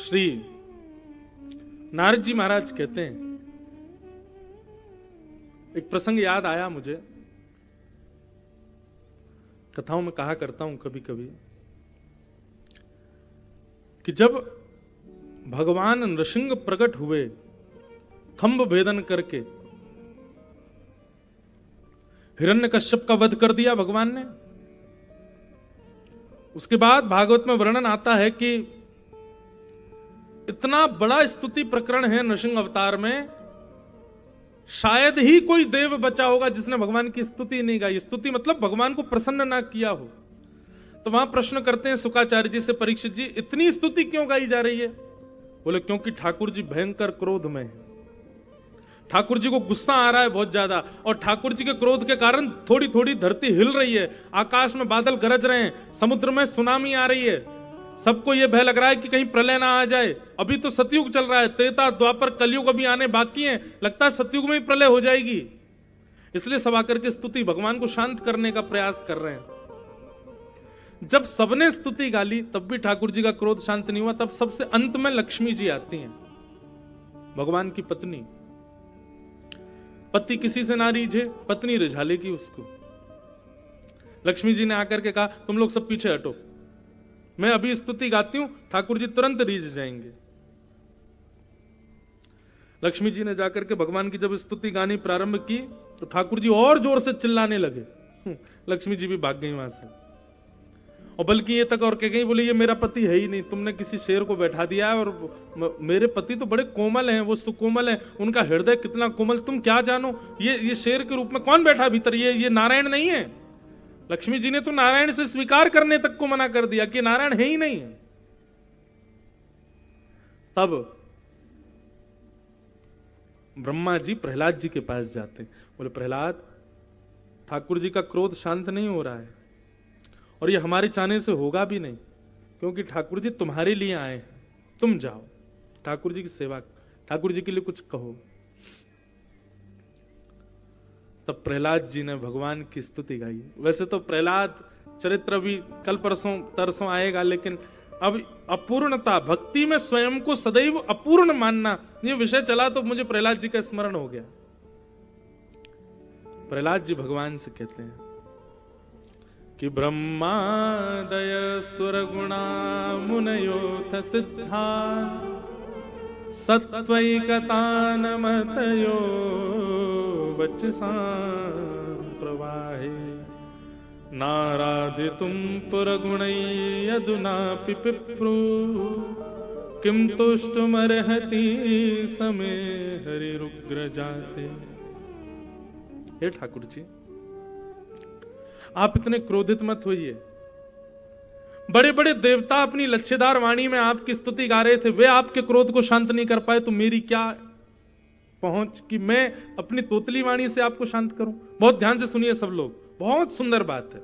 श्री नारद जी महाराज कहते हैं, एक प्रसंग याद आया मुझे, कथाओं में कहा करता हूं कभी कभी, कि जब भगवान नृसिंह प्रकट हुए खंभ भेदन करके, हिरण्यकश्यप का वध कर दिया भगवान ने। उसके बाद भागवत में वर्णन आता है कि इतना बड़ा स्तुति प्रकरण है नृसिंह अवतार में, शायद ही कोई देव बचा होगा जिसने भगवान की स्तुति नहीं गाई। स्तुति मतलब भगवान को प्रसन्न ना किया हो। तो वहां प्रश्न करते हैं शुकाचार्य जी से, परीक्षित जी इतनी स्तुति क्यों गाई जा रही है? बोले क्योंकि ठाकुर जी भयंकर क्रोध में है, ठाकुर जी को गुस्सा आ रहा है बहुत ज्यादा, और ठाकुर जी के क्रोध के कारण थोड़ी थोड़ी धरती हिल रही है, आकाश में बादल गरज रहे हैं, समुद्र में सुनामी आ रही है, सबको यह भय लग रहा है कि कहीं प्रलय ना आ जाए। अभी तो सतयुग चल रहा है, त्रेता द्वापर कलयुग अभी आने बाकी है, लगता है सतयुग में ही प्रलय हो जाएगी। इसलिए सब आकर के स्तुति भगवान को शांत करने का प्रयास कर रहे हैं। जब सबने स्तुति गाली तब भी ठाकुर जी का क्रोध शांत नहीं हुआ। तब सबसे अंत में लक्ष्मी जी आती हैं, भगवान की पत्नी। पति किसी से ना रीझे, पत्नी रिझा लेगी उसको। लक्ष्मी जी ने आकर के कहा तुम लोग सब पीछे हटो, मैं अभी स्तुति गाती हूं, ठाकुर जी तुरंत रीझ जाएंगे। लक्ष्मी जी ने जाकर के भगवान की जब स्तुति गानी प्रारंभ की तो ठाकुर जी और जोर से चिल्लाने लगे। लक्ष्मी जी भी भाग गई वहां से, और बल्कि ये तक और कह गई, बोले ये मेरा पति है ही नहीं, तुमने किसी शेर को बैठा दिया है, और मेरे पति तो बड़े कोमल हैं, वो सुकोमल हैं, उनका हृदय कितना कोमल, तुम क्या जानो, ये शेर के रूप में कौन बैठा भीतर, ये नारायण नहीं है। लक्ष्मी जी ने तो नारायण से स्वीकार करने तक को मना कर दिया कि नारायण है ही नहीं है। तब ब्रह्मा जी प्रहलाद जी के पास जाते, बोले प्रहलाद, ठाकुर जी का क्रोध शांत नहीं हो रहा है, और ये हमारे चाहने से होगा भी नहीं, क्योंकि ठाकुर जी तुम्हारे लिए आए हैं, तुम जाओ ठाकुर जी की सेवा, ठाकुर जी के लिए कुछ कहो। तब प्रहलाद जी ने भगवान की स्तुति गाई। वैसे तो प्रहलाद चरित्र भी कल परसों तरसों आएगा, लेकिन अब अपूर्णता, भक्ति में स्वयं को सदैव अपूर्ण मानना, ये विषय चला तो मुझे प्रहलाद जी का स्मरण हो गया। प्रहलाद जी भगवान से कहते हैं कि ब्रह्मादय सुर गुणा मुनयोथ सिद्धा सत्वैकतानमतयो वचसां प्रवाहे नाराधितुं पुरगुणै यदुनापि पिप्रू किं तुष्टुमर्हति समे हरिरुग्र जाते। हे ठाकुर जी, आप इतने क्रोधित मत होइए। बड़े बड़े देवता अपनी लच्छेदार वाणी में आपकी स्तुति गा रहे थे, वे आपके क्रोध को शांत नहीं कर पाए, तो मेरी क्या पहुंच कि मैं अपनी तोतली वाणी से आपको शांत करूं। बहुत ध्यान से सुनिए सब लोग, बहुत सुंदर बात है।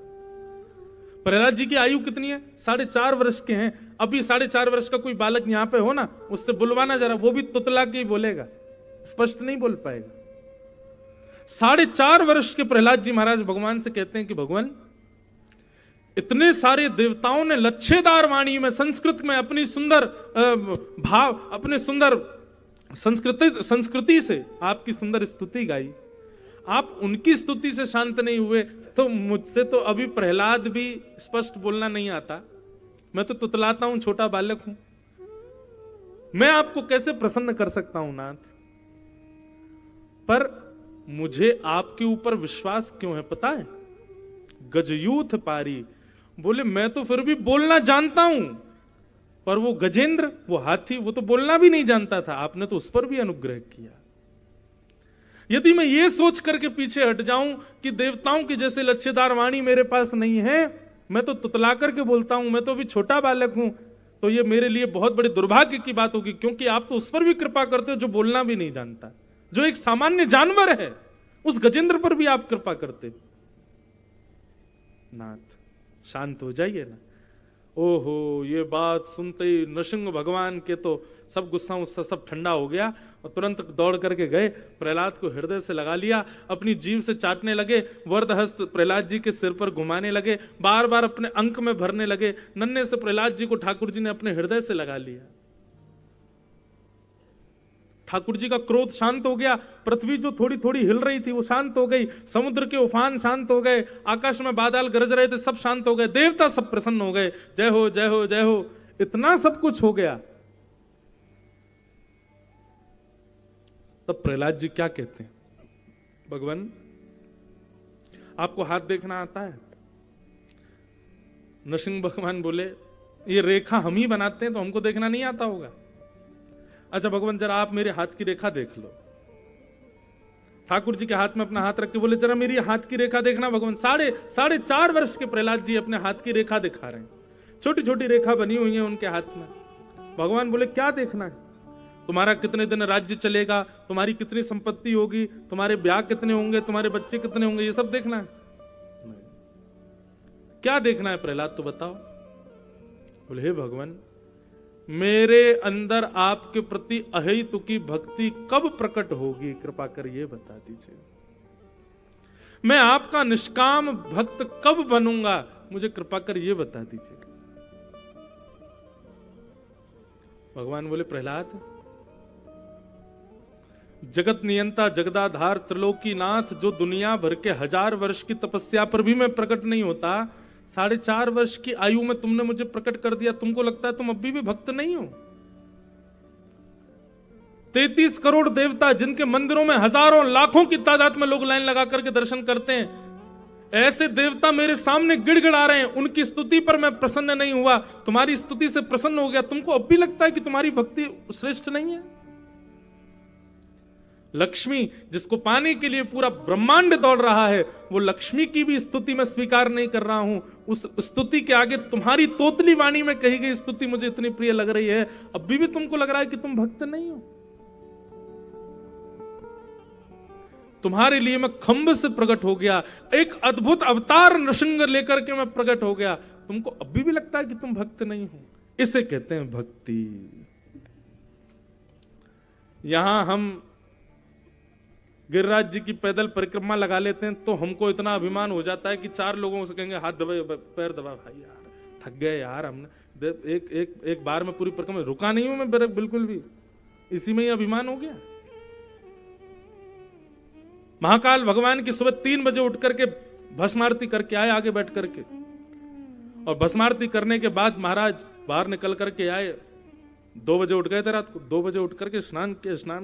प्रहलाद जी की आयु कितनी है? 4.5 वर्ष के हैं। अभी 4.5 वर्ष का कोई बालक यहां पे हो ना, उससे बुलवाना जरा, वो भी तुतला के ही बोलेगा, स्पष्ट नहीं बोल पाएगा। 4.5 वर्ष के प्रहलाद जी महाराज भगवान से कहते हैं कि भगवान, इतने सारे देवताओं ने लच्छेदार वाणी में, संस्कृत में अपनी सुंदर भाव, अपने सुंदर संस्कृति से आपकी सुंदर स्तुति गाई, आप उनकी स्तुति से शांत नहीं हुए, तो मुझसे तो अभी प्रहलाद भी स्पष्ट बोलना नहीं आता, मैं तो तुतलाता हूं, छोटा बालक हूं, मैं आपको कैसे प्रसन्न कर सकता हूं नाथ। पर मुझे आपके ऊपर विश्वास क्यों है पता है? गजयूथ पारी, बोले मैं तो फिर भी बोलना जानता हूं, पर वो गजेंद्र, वो हाथी, वो तो बोलना भी नहीं जानता था, आपने तो उस पर भी अनुग्रह किया। यदि मैं ये सोच करके पीछे हट जाऊं कि देवताओं की जैसे लच्छेदार वाणी मेरे पास नहीं है, मैं तो तुतला करके बोलता हूं, मैं तो अभी छोटा बालक हूं, तो ये मेरे लिए बहुत बड़े दुर्भाग्य की बात होगी, क्योंकि आप तो उस पर भी कृपा करते हो जो बोलना भी नहीं जानता, जो एक सामान्य जानवर है, उस गजेंद्र पर भी आप कृपा करते। नाथ शांत हो जाइए ना। ओहो, ये बात सुनते ही नृसिंह भगवान के तो सब गुस्सा उससे सब ठंडा हो गया, और तुरंत दौड़ करके गए, प्रहलाद को हृदय से लगा लिया, अपनी जीभ से चाटने लगे, वरदहस्त प्रहलाद जी के सिर पर घुमाने लगे, बार बार अपने अंक में भरने लगे। नन्हे से प्रहलाद जी को ठाकुर जी ने अपने हृदय से लगा लिया। ठाकुर जी का क्रोध शांत हो गया, पृथ्वी जो थोड़ी थोड़ी हिल रही थी वो शांत हो गई, समुद्र के उफान शांत हो गए, आकाश में बादल गरज रहे थे सब शांत हो गए, देवता सब प्रसन्न हो गए, जय हो जय हो जय हो, इतना सब कुछ हो गया। तब प्रहलाद जी क्या कहते हैं? भगवान, आपको हाथ देखना आता है? नृसिंह भगवान बोले, ये रेखा हम ही बनाते हैं, तो हमको देखना नहीं आता होगा। अच्छा भगवान, जरा आप मेरे हाथ की रेखा देख लो। ठाकुर जी के हाथ में अपना हाथ रख के बोले, जरा मेरी हाथ की रेखा देखना। भगवान 4.5 वर्ष के प्रहलाद जी अपने हाथ की रेखा दिखा रहे हैं, छोटी छोटी रेखा बनी हुई है उनके हाथ में। भगवान बोले, क्या देखना है? तुम्हारा कितने दिन राज्य चलेगा, तुम्हारी कितनी संपत्ति होगी, तुम्हारे ब्याह कितने होंगे, तुम्हारे बच्चे कितने होंगे, ये सब देखना है? क्या देखना है प्रहलाद, तो बताओ। बोले, हे भगवान, मेरे अंदर आपके प्रति अहेतुकी भक्ति कब प्रकट होगी, कृपा कर ये बता दीजिए। मैं आपका निष्काम भक्त कब बनूंगा, मुझे कृपा कर ये बता दीजिए। भगवान बोले, प्रहलाद, जगत नियंता जगदाधार त्रिलोकीनाथ, जो दुनिया भर के 1000 वर्ष की तपस्या पर भी मैं प्रकट नहीं होता, 4.5 वर्ष की आयु में तुमने मुझे प्रकट कर दिया, तुमको लगता है तुम अभी भी भक्त नहीं हो? 33 करोड़ देवता, जिनके मंदिरों में हजारों लाखों की तादाद में लोग लाइन लगा करके दर्शन करते हैं, ऐसे देवता मेरे सामने गिड़गिड़ा रहे हैं, उनकी स्तुति पर मैं प्रसन्न नहीं हुआ, तुम्हारी स्तुति से प्रसन्न हो गया, तुमको अब भी लगता है कि तुम्हारी भक्ति श्रेष्ठ नहीं है? लक्ष्मी, जिसको पाने के लिए पूरा ब्रह्मांड दौड़ रहा है, वो लक्ष्मी की भी स्तुति मैं स्वीकार नहीं कर रहा हूं। उस स्तुति के आगे तुम्हारी तोतली वाणी में कही गई स्तुति मुझे इतनी प्रिय लग रही है, अब भी तुमको लग रहा है कि तुम भक्त नहीं हो। तुम्हारे लिए मैं खंभ से प्रकट हो गया, एक अद्भुत अवतार नृसिंह लेकर के मैं प्रकट हो गया, तुमको अभी भी लगता है कि तुम भक्त नहीं हो। इसे कहते हैं भक्ति। यहां हम गिरिराज जी की पैदल परिक्रमा लगा लेते हैं तो हमको इतना अभिमान हो जाता है कि 4 लोगों से कहेंगे हाथ दबाए, पैर दबा, भाई यार थक गए यार, हमने एक बार में पूरी परिक्रमा रुका नहीं हूं मैं बिल्कुल भी, इसी में ही अभिमान हो गया। महाकाल भगवान की सुबह 3 बजे उठ करके भस्म आरती करके आए आगे बैठ करके, और भस्म आरती करने के बाद महाराज बाहर निकल करके आए, 2 बजे उठ गए थे रात को, 2 बजे उठ करके स्नान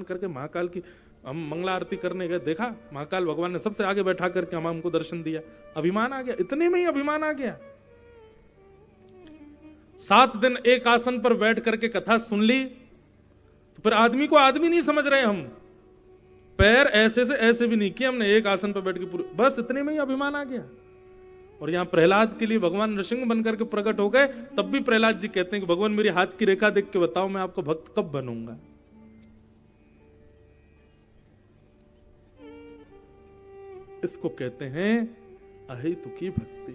करके महाकाल की हम मंगला आरती करने गए, देखा महाकाल भगवान ने सबसे आगे बैठा करके हमको दर्शन दिया, अभिमान आ गया, इतने में ही अभिमान आ गया। 7 दिन एक आसन पर बैठ करके कथा सुन ली, तो फिर आदमी को आदमी नहीं समझ रहे हम, पैर ऐसे से ऐसे भी नहीं किए हमने, एक आसन पर बैठ के पूरे, बस इतने में ही अभिमान आ गया। और यहां प्रहलाद के लिए भगवान नृसिंह बनकर के प्रकट हो गए, तब भी प्रहलाद जी कहते हैं कि भगवान मेरी हाथ की रेखा देख के बताओ मैं आपको भक्त कब बनूंगा। इसको कहते हैं अहेतुकी भक्ति।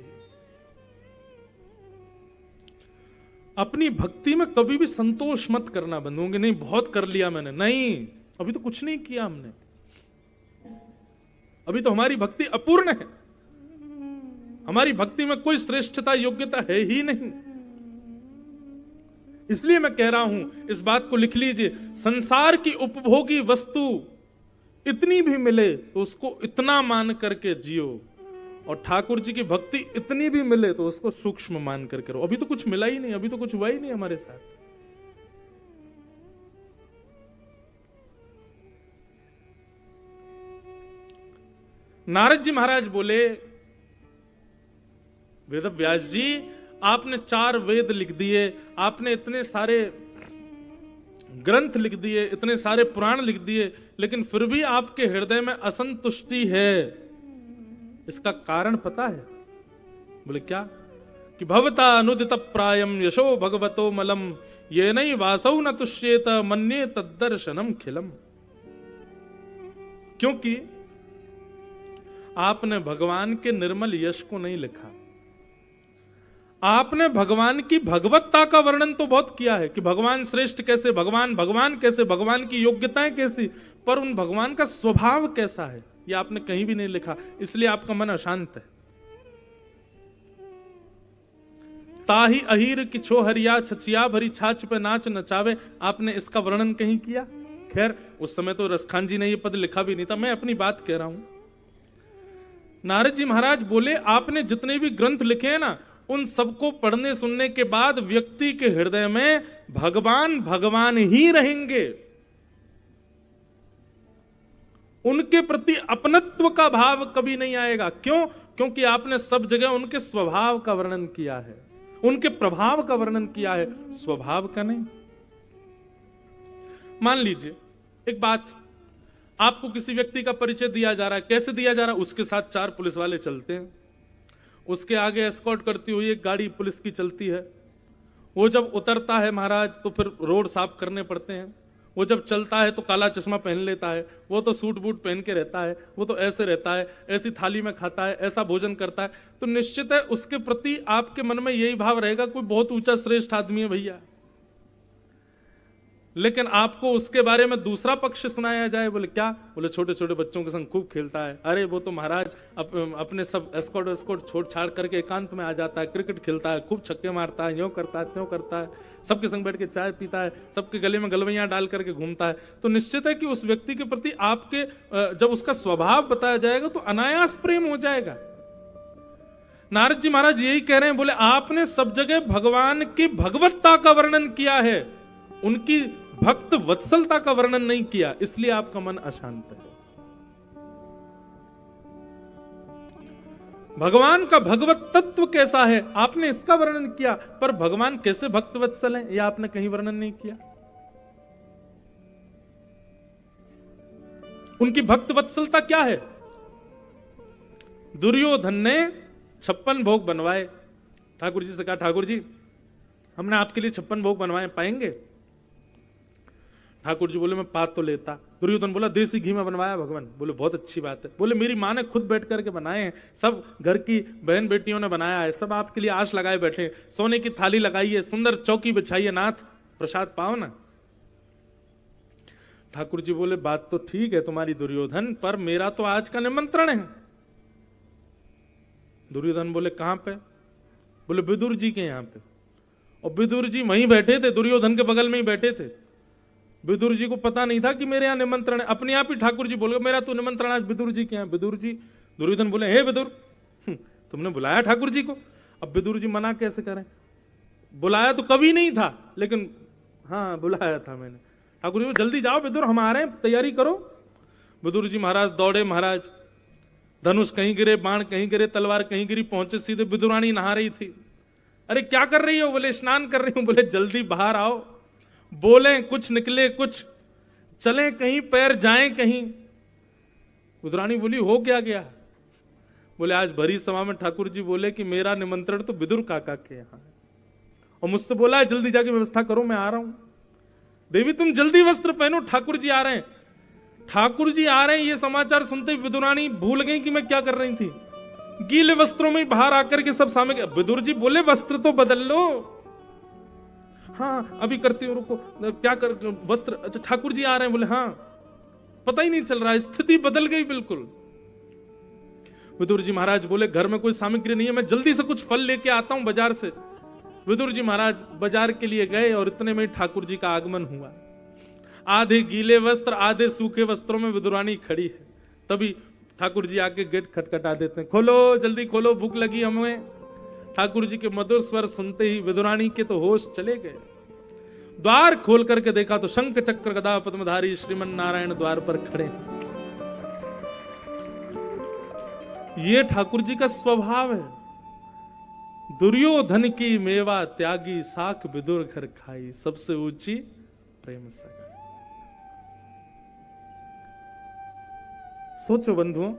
अपनी भक्ति में कभी भी संतोष मत करना बंद होंगे, नहीं बहुत कर लिया मैंने, नहीं, अभी तो कुछ नहीं किया हमने, अभी तो हमारी भक्ति अपूर्ण है, हमारी भक्ति में कोई श्रेष्ठता योग्यता है ही नहीं। इसलिए मैं कह रहा हूं, इस बात को लिख लीजिए, संसार की उपभोगी वस्तु इतनी भी मिले तो उसको इतना मान करके जियो, और ठाकुर जी की भक्ति इतनी भी मिले तो उसको सूक्ष्म मान करके रहो। अभी तो कुछ मिला ही नहीं, अभी तो कुछ हुआ ही नहीं हमारे साथ। नारद जी महाराज बोले, वेद व्यास जी आपने 4 वेद लिख दिए, आपने इतने सारे ग्रंथ लिख दिए, इतने सारे पुराण लिख दिए, लेकिन फिर भी आपके हृदय में असंतुष्टि है, इसका कारण पता है? बोले क्या? कि भवता अनुदित प्रायम यशो भगवतो मलम ये नहीं वासौ न तुष्येत मन्ये तद्दर्शनम खिलम। क्योंकि आपने भगवान के निर्मल यश को नहीं लिखा, आपने भगवान की भगवत्ता का वर्णन तो बहुत किया है कि भगवान श्रेष्ठ कैसे, भगवान कैसे, भगवान की योग्यताएं कैसी, पर उन भगवान का स्वभाव कैसा है ये आपने कहीं भी नहीं लिखा, इसलिए आपका मन अशांत है। ताही अहीर की छो हरिया छछिया भरी छाछ पे नाच नचावे, आपने इसका वर्णन कहीं किया? खैर उस समय तो रसखान जी ने ये पद लिखा भी नहीं था, मैं अपनी बात कह रहा हूं। नारद जी महाराज बोले आपने जितने भी ग्रंथ लिखे हैं ना, उन सबको पढ़ने सुनने के बाद व्यक्ति के हृदय में भगवान भगवान ही रहेंगे, उनके प्रति अपनत्व का भाव कभी नहीं आएगा। क्यों? क्योंकि आपने सब जगह उनके स्वभाव का वर्णन किया है, उनके प्रभाव का वर्णन किया है, स्वभाव का नहीं। मान लीजिए एक बात, आपको किसी व्यक्ति का परिचय दिया जा रहा है, कैसे दिया जा रहा है? उसके साथ 4 पुलिस वाले चलते हैं, उसके आगे एस्कॉर्ट करती हुई एक गाड़ी पुलिस की चलती है, वो जब उतरता है महाराज तो फिर रोड साफ करने पड़ते हैं, वो जब चलता है तो काला चश्मा पहन लेता है, वो तो सूट बूट पहन के रहता है, वो तो ऐसे रहता है, ऐसी थाली में खाता है, ऐसा भोजन करता है, तो निश्चित है उसके प्रति आपके मन में यही भाव रहेगा कोई बहुत ऊंचा श्रेष्ठ आदमी है भैया। लेकिन आपको उसके बारे में दूसरा पक्ष सुनाया जाए, बोले क्या? बोले छोटे छोटे बच्चों के संग खूब खेलता है, अरे वो तो महाराज अपने सब एस्कॉर्ट छोड़ छाड़ करके एकांत में आ जाता है, क्रिकेट खेलता है, खूब छक्के मारता है, यूं करता है त्यों करता है, सबके संग बैठ के चाय पीता है, सबके गले में गलवैयां डाल करके घूमता है। तो निश्चित है कि उस व्यक्ति के प्रति आपके जब उसका स्वभाव बताया जाएगा तो अनायास प्रेम हो जाएगा। नारद जी महाराज यही कह रहे हैं, बोले आपने सब जगह भगवान की भगवत्ता का वर्णन किया है, उनकी भक्त वत्सलता का वर्णन नहीं किया, इसलिए आपका मन अशांत है। भगवान का भगवत तत्व कैसा है आपने इसका वर्णन किया, पर भगवान कैसे भक्त वत्सल हैं यह आपने कहीं वर्णन नहीं किया। उनकी भक्त वत्सलता क्या है? दुर्योधन ने 56 भोग बनवाए, ठाकुर जी से कहा ठाकुर जी हमने आपके लिए 56 भोग बनवाए, पाएंगे? ठाकुर जी बोले मैं पा तो लेता। दुर्योधन बोला देसी घी में बनवाया भगवान। बोले बहुत अच्छी बात है। बोले मेरी माँ ने खुद बैठ करके बनाए हैं, सब घर की बहन बेटियों ने बनाया है, सब आपके लिए आश लगाए बैठे हैं, सोने की थाली लगाई है, सुंदर चौकी बिछाइए, नाथ प्रसाद पाओ ना। ठाकुर जी बोले बात तो ठीक है तुम्हारी दुर्योधन, पर मेरा तो आज का निमंत्रण है। दुर्योधन बोले कहां पे? बोले विदुर जी के यहां पे। और विदुर जी वहीं बैठे थे, दुर्योधन के बगल में ही बैठे थे। विदुर जी को पता नहीं था कि मेरे यहाँ निमंत्रण है, अपने आप ही ठाकुर जी बोले मेरा तो निमंत्रण आज विदुर जी के यहाँ। विदुर जी, दुर्योधन बोले हे विदुर तुमने बुलाया ठाकुर जी को? अब विदुर जी मना कैसे करें, बुलाया तो कभी नहीं था, लेकिन हाँ बुलाया था मैंने। ठाकुर जी को जल्दी जाओ विदुर हम आ रहे हैं, तैयारी करो। विदुर जी महाराज दौड़े, महाराज धनुष कहीं गिरे, बाण कहीं गिरे, तलवार कहीं गिरी, पहुंचे सीधे विदुरानी नहा रही थी। अरे क्या कर रही हो? बोले स्नान कर रही हूं। बोले जल्दी बाहर आओ, बोले कुछ निकले कुछ, चले कहीं, पैर जाएं कहीं। विदुरानी बोली हो क्या गया? बोले आज भरी सभा में ठाकुर जी बोले कि मेरा निमंत्रण तो विदुर काका के यहाँ है, और मुझसे बोला है जल्दी जाके व्यवस्था करो, मैं आ रहा हूं। देवी तुम जल्दी वस्त्र पहनो, ठाकुर जी आ रहे हैं। ठाकुर जी आ रहे हैं ये समाचार सुनते ही विदुरानी भूल गई कि मैं क्या कर रही थी, गीले वस्त्रों में बाहर आकर के सब सामने। विदुर जी बोले वस्त्र तो बदल लो। हाँ अभी करती हूँ, रुको क्या कर वस्त्र, अच्छा ठाकुर जी आ रहे हैं। बोले हाँ, पता ही नहीं चल रहा, स्थिति बदल गई बिल्कुल। विदुर जी महाराज बोले घर में कोई सामग्री नहीं है, मैं जल्दी से कुछ फल लेके आता हूं बाजार से। विदुर जी महाराज बाजार के लिए गए और इतने में ठाकुर जी का आगमन हुआ। आधे गीले वस्त्र आधे सूखे वस्त्रों में विदुरानी खड़ी है। तभी ठाकुर जी आके गेट खटखटा देते हैं, खोलो जल्दी खोलो, भूख लगी हमें। ठाकुर जी के मधुर स्वर सुनते ही विदुरानी के तो होश चले गए। द्वार खोल करके देखा तो शंख चक्र गदा पद्मधारी श्रीमन नारायण द्वार पर खड़े हैं। ये ठाकुर जी का स्वभाव है। दुर्योधन की मेवा त्यागी, साख विदुर घर खाई, सबसे ऊंची प्रेम सगाई। सोचो बंधुओं,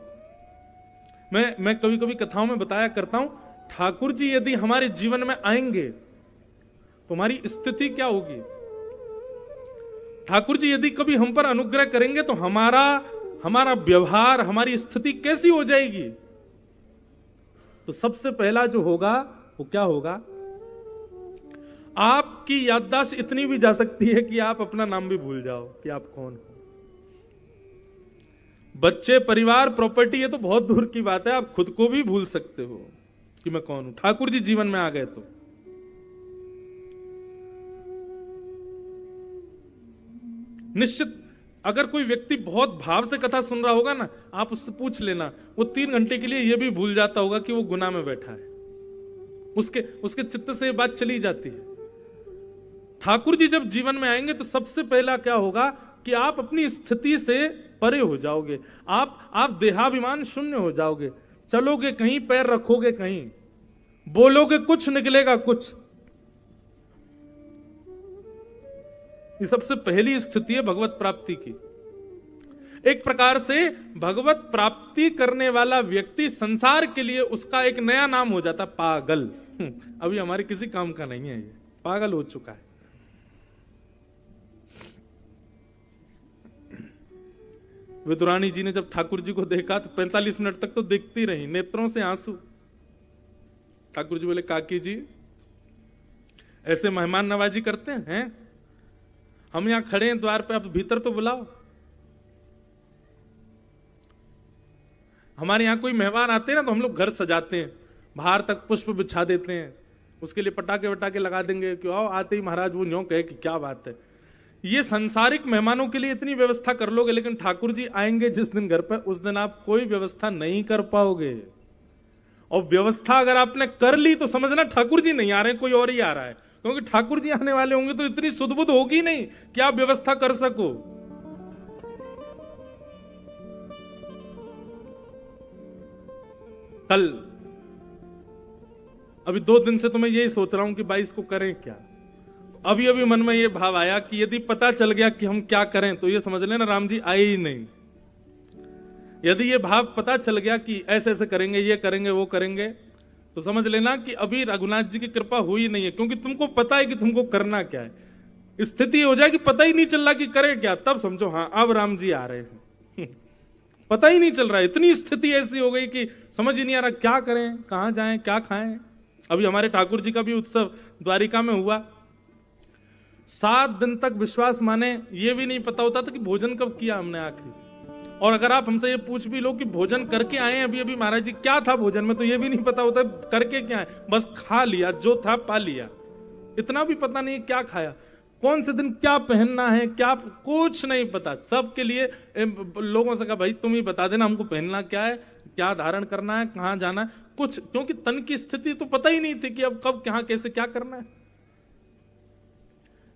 मैं कभी कभी कथाओं में बताया करता हूं, ठाकुर जी यदि हमारे जीवन में आएंगे तो हमारी स्थिति क्या होगी। ठाकुर जी यदि कभी हम पर अनुग्रह करेंगे तो हमारा व्यवहार, हमारी स्थिति कैसी हो जाएगी। तो सबसे पहला जो होगा वो क्या होगा, आपकी याददाश्त इतनी भी जा सकती है कि आप अपना नाम भी भूल जाओ कि आप कौन हो। बच्चे, परिवार, प्रॉपर्टी, ये तो बहुत दूर की बात है, आप खुद को भी भूल सकते हो कि मैं कौन हूं। ठाकुर जी जीवन में आ गए तो निश्चित, अगर कोई व्यक्ति बहुत भाव से कथा सुन रहा होगा ना, आप उससे पूछ लेना, वो 3 घंटे के लिए ये भी भूल जाता होगा कि वो गुनाह में बैठा है। उसके चित्त से ये बात चली जाती है। ठाकुर जी जब जीवन में आएंगे तो सबसे पहला क्या होगा कि आप अपनी स्थिति से परे हो जाओगे, आप देहाभिमान शून्य हो जाओगे, चलोगे कहीं, पैर रखोगे कहीं, बोलोगे कुछ, निकलेगा कुछ। ये सबसे पहली स्थिति है भगवत प्राप्ति की। एक प्रकार से भगवत प्राप्ति करने वाला व्यक्ति संसार के लिए उसका एक नया नाम हो जाता, पागल। अभी हमारे किसी काम का नहीं है, ये पागल हो चुका है। विदुरानी जी ने जब ठाकुर जी को देखा तो 45 मिनट तक तो देखती रही, नेत्रों से आंसू। ठाकुर जी बोले काकी जी ऐसे मेहमान नवाजी करते हैं? हम यहां खड़े हैं द्वार पे, आप भीतर तो बुलाओ। हमारे यहां कोई मेहमान आते हैं ना तो हम लोग घर सजाते हैं, बाहर तक पुष्प बिछा देते हैं, उसके लिए पटाखे वटाखे लगा देंगे कि आओ, आते ही महाराज वो न्यों कहे कि क्या बात है। ये सांसारिक मेहमानों के लिए इतनी व्यवस्था कर लोगे, लेकिन ठाकुर जी आएंगे जिस दिन घर पर, उस दिन आप कोई व्यवस्था नहीं कर पाओगे। और व्यवस्था अगर आपने कर ली तो समझना ठाकुर जी नहीं आ रहे हैं, कोई और ही आ रहा है। क्योंकि ठाकुर जी आने वाले होंगे तो इतनी सुध-बुध होगी नहीं कि आप व्यवस्था कर सको। कल अभी 2 दिन से तो मैं यही सोच रहा हूं कि 22 को करें क्या। अभी अभी मन में ये भाव आया कि यदि पता चल गया कि हम क्या करें तो ये समझ लेना राम जी आए ही नहीं। यदि ये भाव पता चल गया कि ऐसे ऐसे करेंगे, ये करेंगे, वो करेंगे, तो समझ लेना कि अभी रघुनाथ जी की कृपा हुई नहीं है, क्योंकि तुमको पता है कि तुमको करना क्या है। स्थिति हो जाए कि पता ही नहीं चल रहा कि करे क्या, तब समझो हाँ अब राम जी आ रहे हैं। पता ही नहीं चल रहा है, इतनी स्थिति ऐसी हो गई कि समझ ही नहीं आ रहा क्या करें, कहां जाएं, क्या खाएं। अभी हमारे ठाकुर जी का भी उत्सव द्वारिका में हुआ। 7 दिन तक विश्वास माने ये भी नहीं पता होता था कि भोजन कब किया हमने आखिर। और अगर आप हमसे ये पूछ भी लो कि भोजन करके आए हैं अभी अभी महाराज जी, क्या था भोजन में, तो ये भी नहीं पता होता करके क्या है, बस खा लिया, जो था पा लिया। इतना भी पता नहीं क्या खाया, कौन से दिन क्या पहनना है, क्या कुछ नहीं पता। सबके लिए लोगों से कहा भाई तुम ही बता देना हमको पहनना क्या है, क्या धारण करना है, कहां जाना है, कुछ, क्योंकि तन की स्थिति तो पता ही नहीं थी कि अब कब कहां कैसे क्या करना है।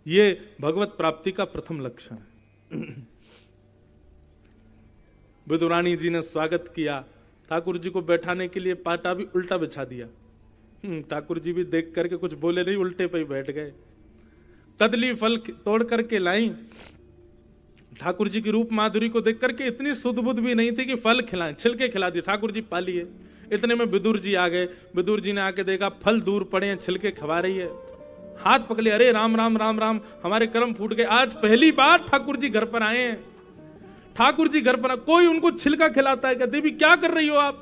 ये भगवत प्राप्ति का प्रथम लक्षण है। विदुरानी जी ने स्वागत किया, ठाकुर जी को बैठाने के लिए पाटा भी उल्टा बिछा दिया। ठाकुर जी भी देख करके कुछ बोले नहीं, उल्टे पे ही बैठ गए। कदली फल तोड़ करके लाई, ठाकुर जी की रूप माधुरी को देख करके इतनी सुध बुध भी नहीं थी कि फल खिलाएं, छिलके खिला दिए, ठाकुर जी पा लिए। इतने में विदुर जी आ गए। विदुर जी ने आके देखा फल दूर पड़े हैं, छिलके खवा रही है, हाथ पकड़े, अरे राम राम राम राम, हमारे कर्म फूट गए, आज पहली बार ठाकुर जी घर पर आए हैं। ठाकुर जी घर पर कोई उनको छिलका खिलाता है क्या? देवी क्या कर रही हो आप?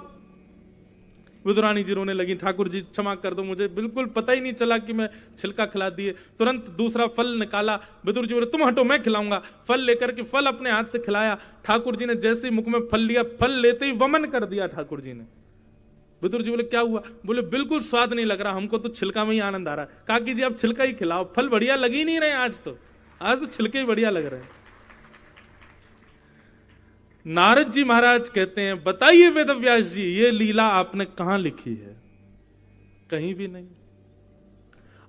विदुरानी जी रोने लगी, ठाकुर जी क्षमा कर दो, मुझे बिल्कुल पता ही नहीं चला कि मैं छिलका खिला दिए। तुरंत दूसरा फल निकाला, विदुर जी बोले तुम हटो मैं खिलाऊंगा। फल लेकर के फल अपने हाथ से खिलाया। ठाकुर जी ने जैसे ही मुख में फल लिया, फल लेते ही वमन कर दिया ठाकुर जी ने। विदुर जी बोले क्या हुआ? बोले बिल्कुल स्वाद नहीं लग रहा, हमको तो छिलका में ही आनंद आ रहा है। काकी जी आप छिलका ही खिलाओ, फल बढ़िया लग ही नहीं रहे आज तो छिलके ही बढ़िया लग रहे हैं। नारद जी महाराज कहते हैं बताइए वेदव्यास जी, ये लीला आपने कहां लिखी है? कहीं भी नहीं।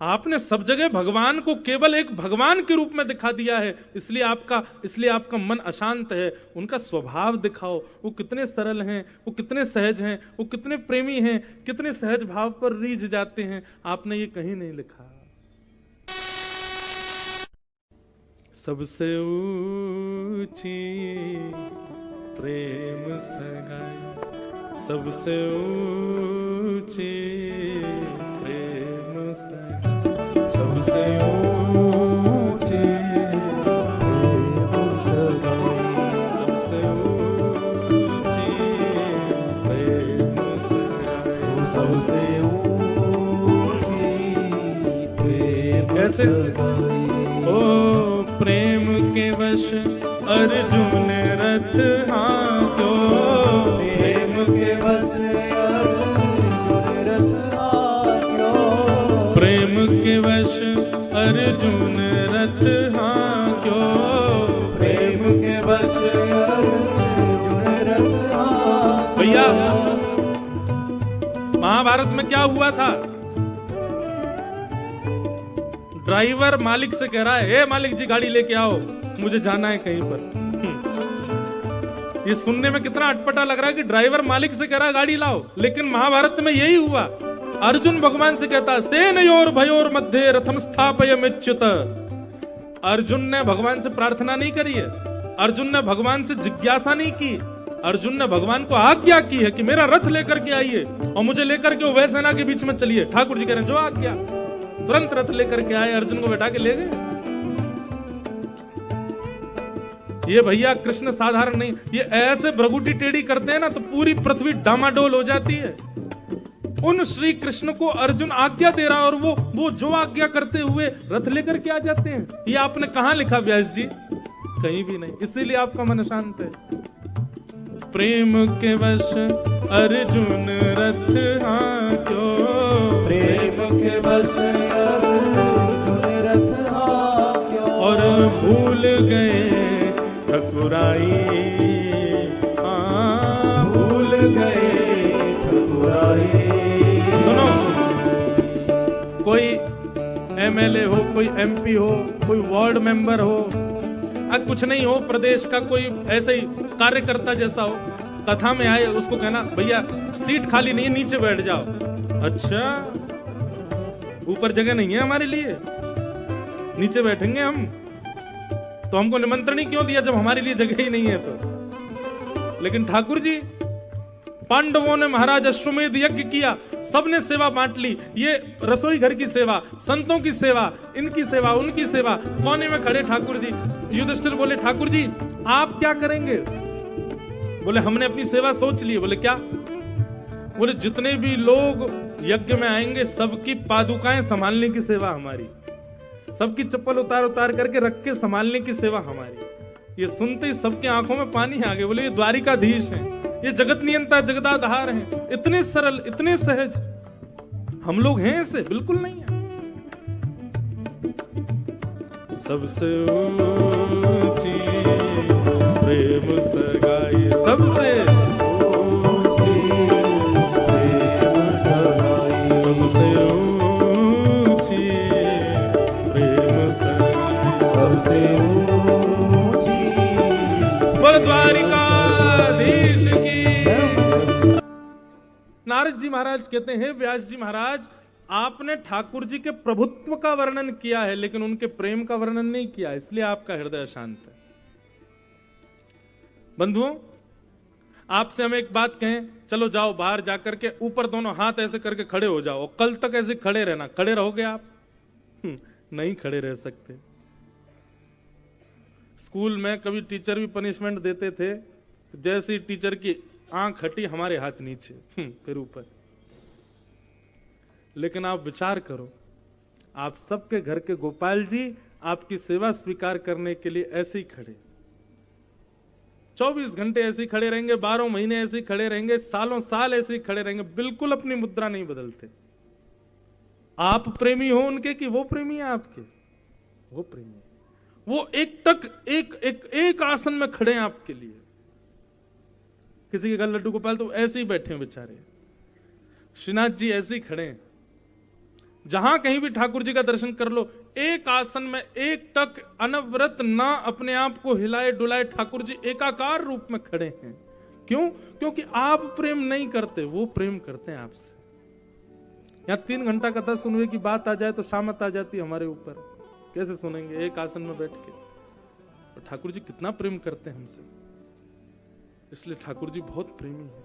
आपने सब जगह भगवान को केवल एक भगवान के रूप में दिखा दिया है, इसलिए आपका मन अशांत है। उनका स्वभाव दिखाओ, वो कितने सरल हैं, वो कितने सहज हैं, वो कितने प्रेमी हैं, कितने सहज भाव पर रीझ जाते हैं। आपने ये कहीं नहीं लिखा। सबसे ऊंची प्रेम सगाई, सबसे ऊंची प्रेम सगाई, सबसे ऊंची प्रेम सगाई, सबसे ऊंची प्रेम सगाई, सबसे ऊंची प्रेम कैसे ओ प्रेम के वश अर्जुन रथ हांक्यो, प्रेम के वश अर्जुन रथ हांक्यो, प्रेम के वश अर्जुन रथ हांक्यो, प्रेम के वश अर्जुन रथ हांक्यो। भैया महाभारत में क्या हुआ था? ड्राइवर मालिक से कह रहा है, हे मालिक जी गाड़ी लेके आओ, मुझे जाना है कहीं पर। ये सुनने में कितना अटपटा लग रहा है कि ड्राइवर मालिक से कह रहा है गाड़ी लाओ, लेकिन महाभारत में यही हुआ। अर्जुन भगवान से कहता सेनयोर भयोर मध्य रथम स्थापयमेच्युत। अर्जुन ने भगवान से प्रार्थना नहीं करी है, अर्जुन ने भगवान से जिज्ञासा नहीं की, अर्जुन ने भगवान को आज्ञा की है कि मेरा रथ लेकर के आइए और मुझे लेकर के वह सेना के बीच में चलिए। ठाकुर जी कह रहे हैं जो आज्ञा। तुरंत रथ लेकर के आए, अर्जुन को बैठा के ले गए। ये भैया कृष्ण साधारण नहीं, ये ऐसे भ्रगुटी टेढ़ी करते हैं ना तो पूरी पृथ्वी डामाडोल हो जाती है। उन श्री कृष्ण को अर्जुन आज्ञा दे रहा और वो जो आज्ञा करते हुए रथ लेकर के आ जाते हैं। ये आपने कहां लिखा व्यास जी? कहीं भी नहीं, इसीलिए आपका मन शांत है। प्रेम के वश अर्जुन रथ हांक्यो, प्रेम के वश अर्जुन रथ हांक्यो, और भूल गए ठकुराई, हाँ भूल गए ठकुराई। सुनो, कोई एमएलए हो, कोई एमपी हो, कोई वार्ड मेंबर हो, कुछ नहीं हो, प्रदेश का कोई ऐसे ही कार्यकर्ता जैसा हो, कथा में आए, उसको कहना भैया सीट खाली नहीं है, नीचे बैठ जाओ। अच्छा, ऊपर जगह नहीं है हमारे लिए, नीचे बैठेंगे हम, तो हमको निमंत्रण ही क्यों दिया जब हमारे लिए जगह ही नहीं है तो। लेकिन ठाकुर जी, पांडवों ने महाराज अश्वमेध यज्ञ किया, सबने सेवा बांट ली, ये रसोई घर की सेवा, संतों की सेवा, इनकी सेवा, उनकी सेवा, कोने में खड़े ठाकुर जी। युधिष्ठिर बोले ठाकुर जी आप क्या करेंगे? बोले हमने अपनी सेवा सोच ली। बोले क्या? बोले जितने भी लोग यज्ञ में आएंगे सबकी पादुकाएं संभालने की सेवा हमारी, सबकी चप्पल उतार उतार करके रख के संभालने की सेवा हमारी। ये सुनते ही सबके आंखों में पानी आ गया। बोले ये द्वारिकाधीश हैं, ये जगत नियंता जगदाधार हैं, इतने सरल, इतने सहज, हम लोग हैं ऐसे? बिल्कुल नहीं है। सबसे ऊंची प्रेम सगाई, सबसे ऊंची प्रेम सगाई, सबसे ऊंची प्रेम सगाई, सबसे ऊंची द्वारिकाधीश की। नारद जी महाराज कहते हैं व्यास जी महाराज आपने ठाकुर जी के प्रभुत्व का वर्णन किया है लेकिन उनके प्रेम का वर्णन नहीं किया, इसलिए आपका हृदय अशांत है। बंधुओं, आपसे हम एक बात कहें, चलो जाओ बाहर जाकर के ऊपर दोनों हाथ ऐसे करके खड़े हो जाओ, कल तक ऐसे खड़े रहना। खड़े रहोगे आप? नहीं खड़े रह सकते। स्कूल में कभी टीचर भी पनिशमेंट देते थे, जैसे टीचर की आंख हटी हमारे हाथ नीचे, फिर ऊपर। लेकिन आप विचार करो, आप सबके घर के गोपाल जी आपकी सेवा स्वीकार करने के लिए ऐसे ही खड़े, 24 घंटे ऐसे ही खड़े रहेंगे, 12 महीने ऐसे ही खड़े रहेंगे, सालों साल ऐसे ही खड़े रहेंगे, बिल्कुल अपनी मुद्रा नहीं बदलते। आप प्रेमी हो उनके कि वो प्रेमी है आपके? वो प्रेमी है। वो एक टक एक आसन में खड़े हैं आपके लिए। किसी के घर लड्डू गोपाल तो ऐसे ही बैठे हैं बेचारे, श्रीनाथ जी ऐसे ही खड़े हैं। जहां कहीं भी ठाकुर जी का दर्शन कर लो, एक आसन में एक टक अनवरत ना अपने आप को हिलाए डुलाए ठाकुर जी एकाकार रूप में खड़े हैं। क्यों? क्योंकि आप प्रेम नहीं करते, वो प्रेम करते हैं आपसे। यहां 3 घंटा कथा सुनने की बात आ जाए तो शामत आ जाती है हमारे ऊपर, कैसे सुनेंगे एक आसन में बैठ के? तो ठाकुर जी कितना प्रेम करते हैं हमसे, इसलिए ठाकुर जी बहुत प्रेमी हैं।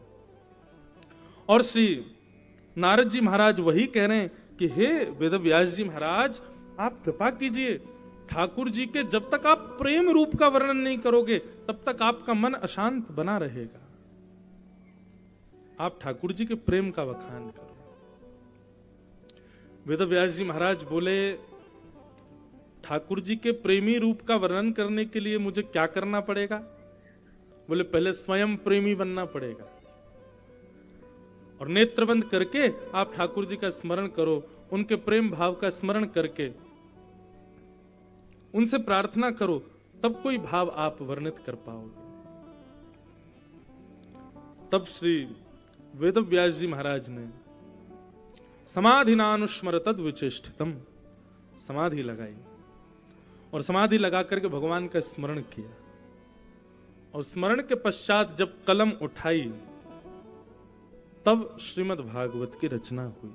और श्री नारद जी महाराज वही कह रहे हैं कि हे वेदव्यास जी महाराज आप कृपा कीजिए, ठाकुर जी के जब तक आप प्रेम रूप का वर्णन नहीं करोगे तब तक आपका मन अशांत बना रहेगा। आप ठाकुर जी के प्रेम का बखान करो। वेदव्यास जी महाराज बोले ठाकुर जी के प्रेमी रूप का वर्णन करने के लिए मुझे क्या करना पड़ेगा? बोले पहले स्वयं प्रेमी बनना पड़ेगा, और नेत्र बंद करके आप ठाकुर जी का स्मरण करो, उनके प्रेम भाव का स्मरण करके उनसे प्रार्थना करो, तब कोई भाव आप वर्णित कर पाओगे। तब श्री वेदव्यास जी महाराज ने समाधिनानुस्मर तद विचेष्टितम, समाधि लगाई और समाधि लगा करके भगवान का स्मरण किया, और स्मरण के पश्चात जब कलम उठाई तब श्रीमद् भागवत की रचना हुई।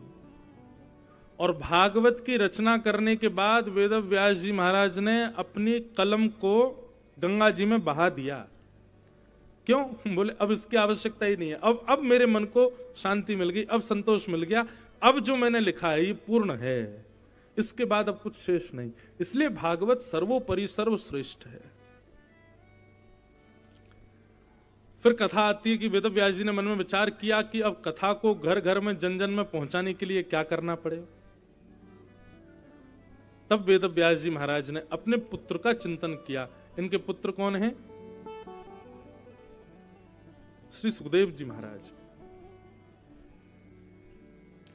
और भागवत की रचना करने के बाद वेदव्यास जी महाराज ने अपनी कलम को गंगा जी में बहा दिया। क्यों? बोले अब इसकी आवश्यकता ही नहीं है, अब मेरे मन को शांति मिल गई, अब संतोष मिल गया, अब जो मैंने लिखा है ये पूर्ण है, इसके बाद अब कुछ शेष नहीं। इसलिए भागवत सर्वोपरि सर्वश्रेष्ठ है। फिर कथा आती है कि वेदव्यास जी ने मन में विचार किया कि अब कथा को घर घर में जन जन में पहुंचाने के लिए क्या करना पड़े। तब वेदव्यास जी महाराज ने अपने पुत्र का चिंतन किया। इनके पुत्र कौन हैं? श्री सुखदेव जी महाराज।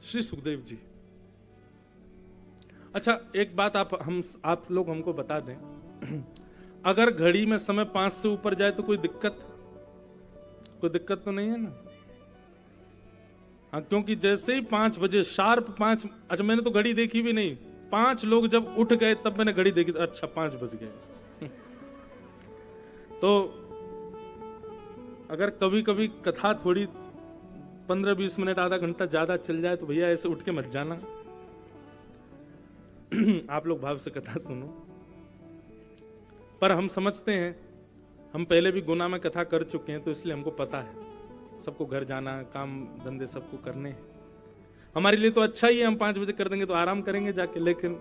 श्री सुखदेव जी। अच्छा एक बात आप लोग हमको बता दें, अगर घड़ी में समय 5 से ऊपर जाए तो कोई दिक्कत तो नहीं है ना? हाँ, क्योंकि जैसे ही 5 बजे शार्प 5, अच्छा मैंने तो घड़ी देखी भी नहीं, 5 लोग जब उठ गए तब मैंने घड़ी देखी तो अच्छा 5 बज गए। तो अगर कभी कभी कथा थोड़ी 15-20 मिनट आधा घंटा ज्यादा चल जाए तो भैया ऐसे उठ के मत जाना। आप लोग भाव से कथा सुनो। पर हम समझते हैं, हम पहले भी गुना में कथा कर चुके हैं, तो इसलिए हमको पता है सबको घर जाना, काम धंधे सबको करने हैं। हमारे लिए तो अच्छा ही है, हम 5 बजे कर देंगे तो आराम करेंगे जाके। लेकिन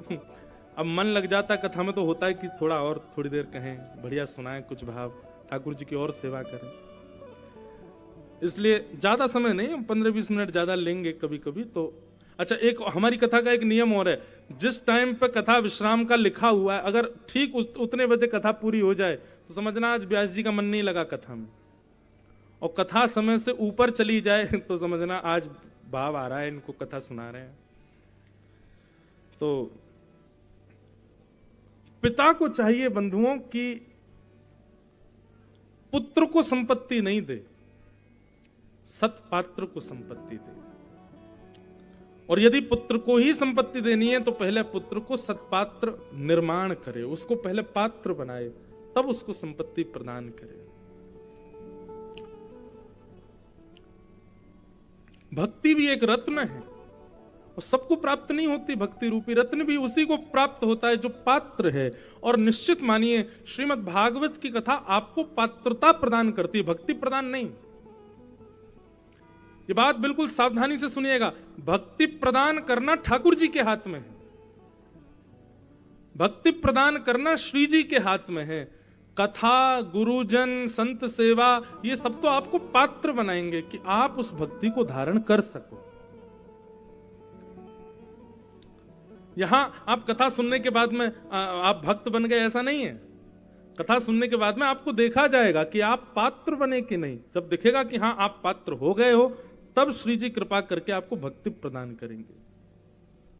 अब मन लग जाता है कथा में तो होता है कि थोड़ा और थोड़ी देर कहें, बढ़िया सुनाएं कुछ भाव, ठाकुर जी की और सेवा करें। इसलिए ज्यादा समय नहीं, हम 15-20 मिनट ज्यादा लेंगे कभी कभी। तो अच्छा, एक हमारी कथा का एक नियम और है, जिस टाइम पे कथा विश्राम का लिखा हुआ है, अगर ठीक उतने बजे कथा पूरी हो जाए तो समझना आज व्यास जी का मन नहीं लगा कथा में। और कथा समय से ऊपर चली जाए तो समझना आज भाव आ रहा है, इनको कथा सुना रहे हैं। तो पिता को चाहिए बंधुओं की पुत्र को संपत्ति नहीं दे, सत्पात्र को संपत्ति दे। और यदि पुत्र को ही संपत्ति देनी है तो पहले पुत्र को सत्पात्र निर्माण करे, उसको पहले पात्र बनाए, तब उसको संपत्ति प्रदान करे। भक्ति भी एक रत्न है और सबको प्राप्त नहीं होती। भक्ति रूपी रत्न भी उसी को प्राप्त होता है जो पात्र है। और निश्चित मानिए श्रीमद् भागवत की कथा आपको पात्रता प्रदान करती है, भक्ति प्रदान नहीं। ये बात बिल्कुल सावधानी से सुनिएगा, भक्ति प्रदान करना ठाकुर जी के हाथ में है, भक्ति प्रदान करना श्री जी के हाथ में है। कथा, गुरुजन, संत सेवा, ये सब तो आपको पात्र बनाएंगे कि आप उस भक्ति को धारण कर सको। यहां आप कथा सुनने के बाद में आप भक्त बन गए, ऐसा नहीं है। कथा सुनने के बाद में आपको देखा जाएगा कि आप पात्र बने कि नहीं। जब दिखेगा कि हाँ आप पात्र हो गए हो, तब श्री जी कृपा करके आपको भक्ति प्रदान करेंगे।